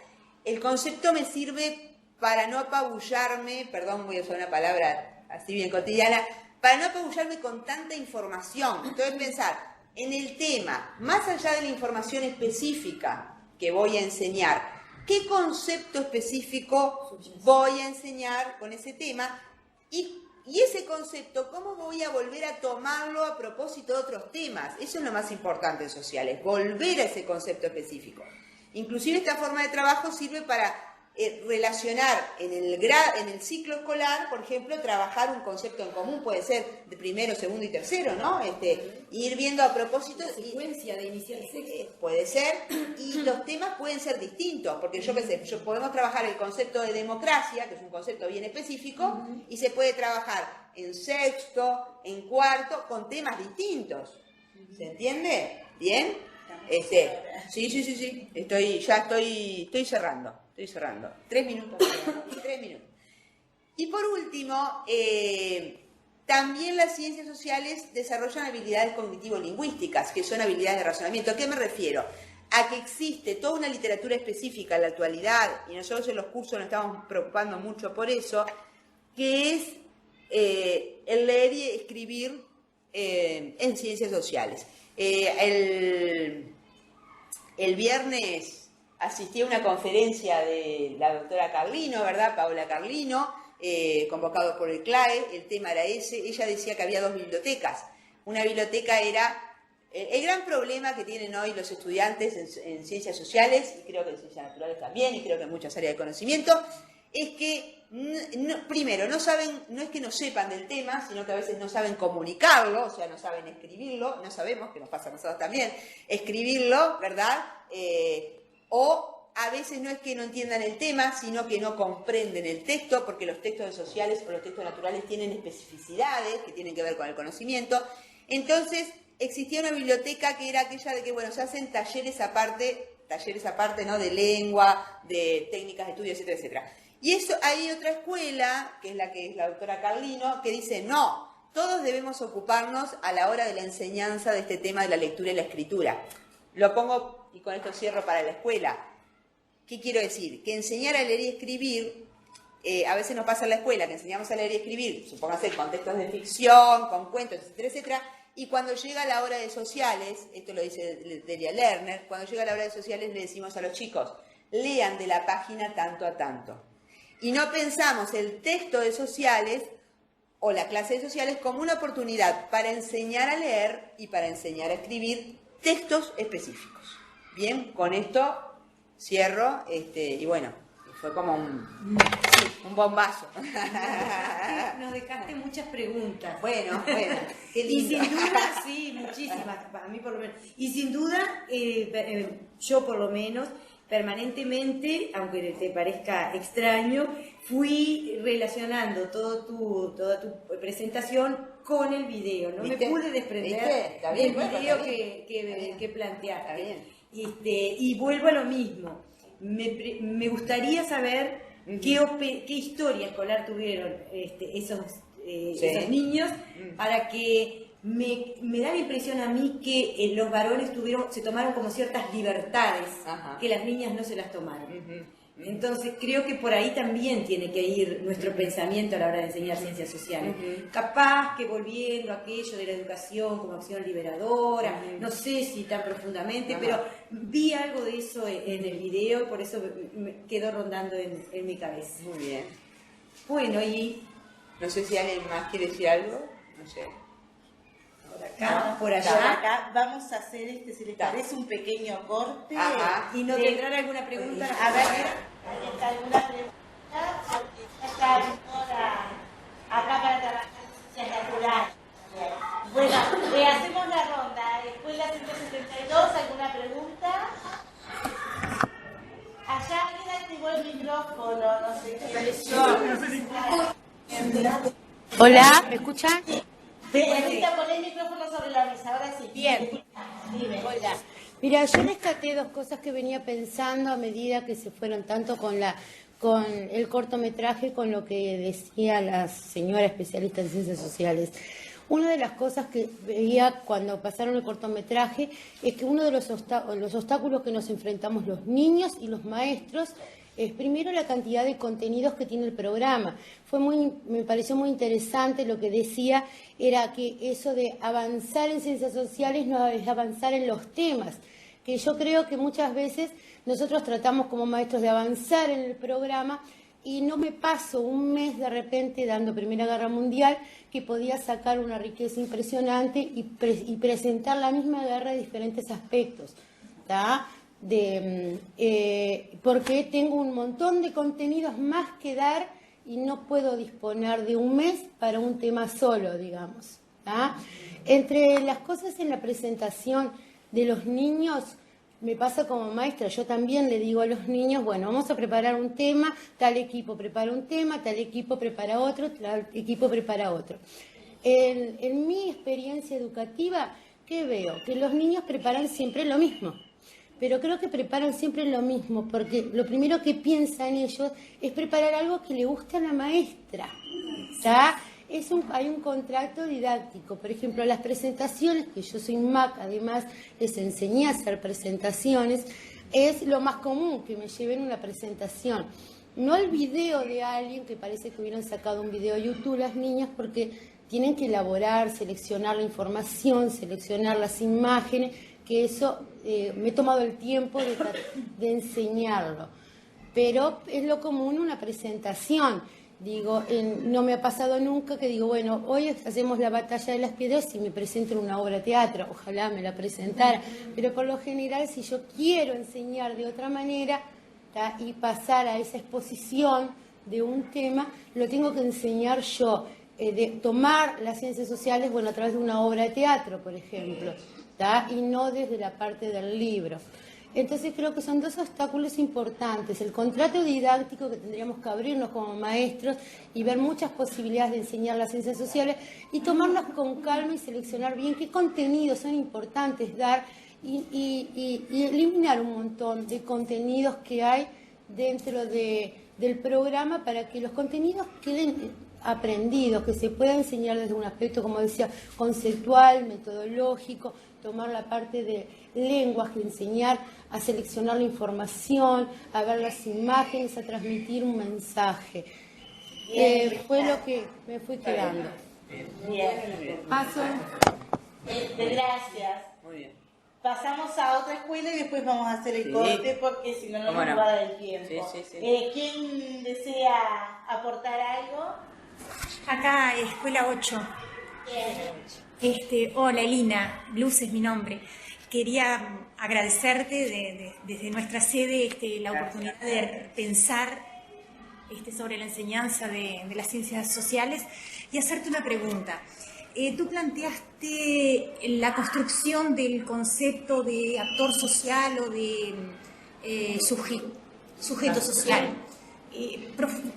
el concepto me sirve para no apabullarme, perdón, voy a usar una palabra así bien cotidiana, para no apabullarme con tanta información. Entonces pensar en el tema, más allá de la información específica que voy a enseñar, ¿qué concepto específico voy a enseñar con ese tema? Y ese concepto, ¿cómo voy a volver a tomarlo a propósito de otros temas? Eso es lo más importante en sociales, volver a ese concepto específico. Inclusive esta forma de trabajo sirve para relacionar en el ciclo escolar, por ejemplo, trabajar un concepto en común, puede ser de primero, segundo y tercero, ¿no? Ir viendo a propósito... La secuencia de iniciar el sexto. Puede ser, y los temas pueden ser distintos, porque yo pensé, podemos trabajar el concepto de democracia, que es un concepto bien específico, y se puede trabajar en sexto, en cuarto, con temas distintos. ¿Se entiende? ¿Bien? Sí. Estoy cerrando. 3 minutos. 3 minutos. Y por último, también las ciencias sociales desarrollan habilidades cognitivo-lingüísticas, que son habilidades de razonamiento. ¿A qué me refiero? A que existe toda una literatura específica en la actualidad, y nosotros en los cursos nos estamos preocupando mucho por eso, que es el leer y escribir en ciencias sociales. El viernes asistí a una conferencia de la doctora Carlino, ¿verdad? Paola Carlino, convocado por el CLAE, el tema era ese. Ella decía que había 2 bibliotecas. Una biblioteca era... El gran problema que tienen hoy los estudiantes en ciencias sociales, y creo que en ciencias naturales también, y creo que en muchas áreas de conocimiento, es que, primero, no saben, no es que no sepan del tema, sino que a veces no saben comunicarlo, o sea, no saben escribirlo, no sabemos, que nos pasa a nosotros también, escribirlo, ¿verdad? O a veces no es que no entiendan el tema, sino que no comprenden el texto, porque los textos sociales o los textos naturales tienen especificidades que tienen que ver con el conocimiento. Entonces, existía una biblioteca que era aquella de que, bueno, se hacen talleres aparte, ¿no? De lengua, de técnicas de estudio, etcétera, etcétera. Y eso, hay otra escuela, que es la doctora Carlino, que dice, no, todos debemos ocuparnos a la hora de la enseñanza de este tema de la lectura y la escritura. Lo pongo, y con esto cierro para la escuela. ¿Qué quiero decir? Que enseñar a leer y escribir, a veces nos pasa en la escuela, que enseñamos a leer y escribir, supóngase con textos de ficción, con cuentos, etcétera, etcétera, y cuando llega la hora de sociales, esto lo dice Delia Lerner, cuando llega la hora de sociales le decimos a los chicos, lean de la página tanto a tanto. Y no pensamos el texto de sociales o la clase de sociales como una oportunidad para enseñar a leer y para enseñar a escribir textos específicos. Bien, con esto cierro, y bueno, fue como un bombazo. Nos dejaste muchas preguntas. Bueno, qué lindo. Y sin duda, sí, muchísimas, para mí por lo menos. Y sin duda, yo por lo menos, permanentemente, aunque te parezca extraño, fui relacionando toda tu presentación con el video. No me pude desprender del video que planteaste. Y vuelvo a lo mismo. Me gustaría saber qué historia escolar tuvieron esos niños, para que me da la impresión a mí que los varones se tomaron como ciertas libertades que las niñas no se las tomaron. Entonces creo que por ahí también tiene que ir nuestro pensamiento a la hora de enseñar ciencias sociales. Capaz que volviendo a aquello de la educación como acción liberadora, no sé si tan profundamente, pero vi algo de eso en el video, por eso me quedó rondando en mi cabeza. Muy bien. Bueno, y... No sé si alguien más quiere decir algo, no sé. Por allá. Acá vamos a hacer, si les parece, un pequeño corte. ¿Y no tendrán alguna pregunta? A ver, ¿ahí está alguna pregunta? Porque ya está ahora acá para trabajar en ciencias naturales. Bueno, hacemos la ronda. Escuela 172, ¿alguna pregunta? Allá alguien activó el micrófono, no sé qué. Hola, ¿me escuchan? Necesita poner el micrófono sobre la mesa, ahora sí. Bien. Dime. Hola. Mira, yo rescaté 2 cosas que venía pensando a medida que se fueron, tanto con el cortometraje, con lo que decía la señora especialista en ciencias sociales. Una de las cosas que veía cuando pasaron el cortometraje es que uno de los obstáculos que nos enfrentamos los niños y los maestros es primero la cantidad de contenidos que tiene el programa. Me pareció muy interesante lo que decía, era que eso de avanzar en ciencias sociales no es avanzar en los temas, que yo creo que muchas veces nosotros tratamos como maestros de avanzar en el programa y no me paso un mes de repente dando Primera Guerra Mundial, que podía sacar una riqueza impresionante y presentar la misma guerra de diferentes aspectos, ¿tá? porque tengo un montón de contenidos más que dar y no puedo disponer de un mes para un tema solo, digamos. Entre las cosas en la presentación de los niños, me pasa como maestra, yo también le digo a los niños, bueno, vamos a preparar un tema, tal equipo prepara un tema, tal equipo prepara otro, tal equipo prepara otro. En mi experiencia educativa, ¿qué veo? Que los niños preparan siempre lo mismo, pero creo que preparan siempre lo mismo, porque lo primero que piensan ellos es preparar algo que le guste a la maestra, ¿está? Hay un contrato didáctico. Por ejemplo, las presentaciones, que yo soy MAC, además les enseñé a hacer presentaciones, es lo más común que me lleven una presentación. No el video de alguien, que parece que hubieran sacado un video de YouTube las niñas, porque tienen que elaborar, seleccionar la información, seleccionar las imágenes, que eso me he tomado el tiempo de enseñarlo. Pero es lo común una presentación. Digo, no me ha pasado nunca que digo, bueno, hoy hacemos la batalla de las piedras y me presento en una obra de teatro, ojalá me la presentara, pero por lo general si yo quiero enseñar de otra manera, ¿tá? Y pasar a esa exposición de un tema, lo tengo que enseñar yo, de tomar las ciencias sociales, bueno, a través de una obra de teatro, por ejemplo, ¿tá? Y no desde la parte del libro. Entonces creo que son dos obstáculos importantes, el contrato didáctico que tendríamos que abrirnos como maestros y ver muchas posibilidades de enseñar las ciencias sociales y tomarlas con calma y seleccionar bien qué contenidos son importantes dar y eliminar un montón de contenidos que hay dentro del programa para que los contenidos queden aprendidos, que se pueda enseñar desde un aspecto, como decía, conceptual, metodológico, tomar la parte de lenguaje, enseñar a seleccionar la información, a ver las imágenes, a transmitir un mensaje. Fue lo que me fui quedando. Bien. Paso. Gracias. Muy bien. Pasamos a otra escuela y después vamos a hacer el corte porque si no, no nos va a dar el tiempo. Sí. ¿Quién desea aportar algo? Acá, Escuela 8. Hola, Elina, Luz es mi nombre. Quería agradecerte desde nuestra sede la oportunidad de pensar sobre la enseñanza de las ciencias sociales y hacerte una pregunta. Tú planteaste la construcción del concepto de actor social o de sujeto social.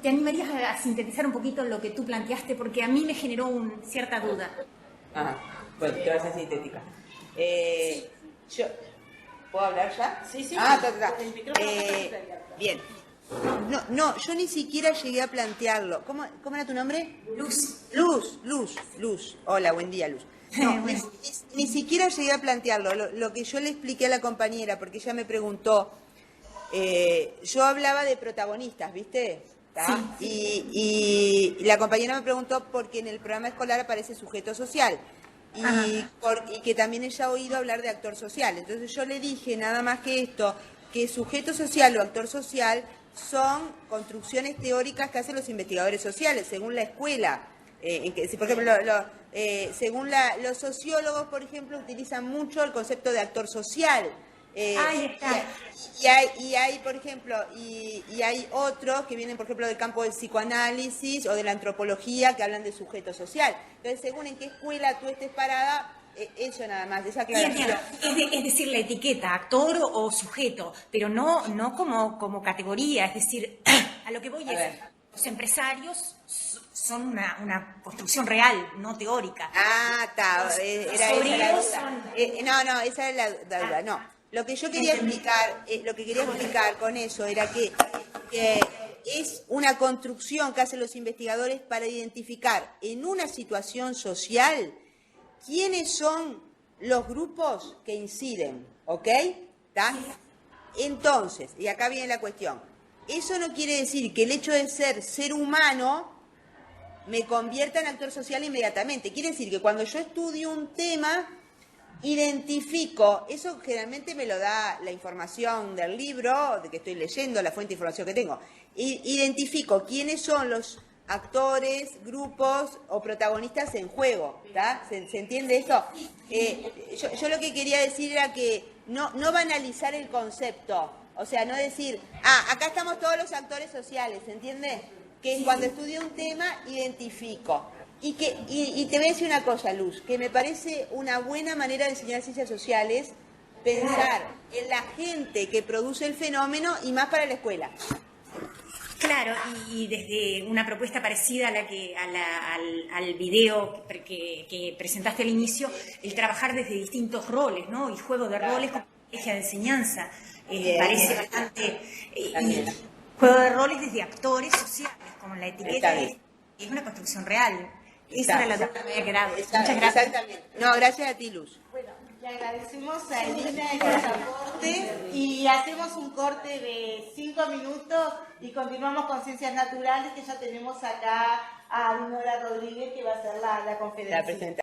¿Te animarías a sintetizar un poquito lo que tú planteaste? Porque a mí me generó cierta duda. Bueno, te vas a ser sintética. ¿Puedo hablar ya? Sí. El micrófono bien. No, yo ni siquiera llegué a plantearlo. ¿Cómo era tu nombre? Luz. Hola, buen día, Luz. No, ni siquiera llegué a plantearlo. Lo que yo le expliqué a la compañera, porque ella me preguntó, yo hablaba de protagonistas, ¿viste? Sí. Y la compañera me preguntó porque en el programa escolar aparece sujeto social. Y que también ella ha oído hablar de actor social. Entonces yo le dije nada más que esto, que sujeto social o actor social son construcciones teóricas que hacen los investigadores sociales, según la escuela. Por ejemplo, según los sociólogos, por ejemplo, utilizan mucho el concepto de actor social. Ahí está. Y hay, por ejemplo, y hay otros que vienen, por ejemplo, del campo del psicoanálisis o de la antropología que hablan de sujeto social. Entonces, según en qué escuela tú estés parada, eso nada más, esa aclaración. Es decir, la etiqueta, actor o sujeto, pero no como categoría, es decir, a lo que voy es, los empresarios son una construcción real, no teórica. Está, era esa la duda. No, esa es la duda, no. Lo que yo quería explicar, con eso era que es una construcción que hacen los investigadores para identificar en una situación social quiénes son los grupos que inciden, ¿ok? ¿Tá? Entonces, y acá viene la cuestión, eso no quiere decir que el hecho de ser humano me convierta en actor social inmediatamente. Quiere decir que cuando yo estudio un tema, identifico, eso generalmente me lo da la información del libro, de que estoy leyendo, la fuente de información que tengo. Identifico quiénes son los actores, grupos o protagonistas en juego, ¿tá? ¿Se entiende eso? Yo lo que quería decir era que no banalizar el concepto. O sea, no decir, acá estamos todos los actores sociales, ¿entiendes? Que cuando estudio un tema, identifico. Y te voy a decir una cosa, Luz, que me parece una buena manera de enseñar ciencias sociales, pensar en la gente que produce el fenómeno y más para la escuela. Claro, y desde una propuesta parecida a la que al video que presentaste al inicio, el trabajar desde distintos roles, ¿no? Y juego de roles como estrategia de enseñanza, parece bastante... y juego de roles desde actores sociales, como la etiqueta es una construcción real. Esa era la duda que me había quedado. Muchas gracias. Exactamente. No, gracias a ti, Luz. Bueno, le agradecemos a Elina el aporte y hacemos un corte de 5 minutos y continuamos con Ciencias Naturales, que ya tenemos acá a Dinora Rodríguez, que va a hacer la conferencia.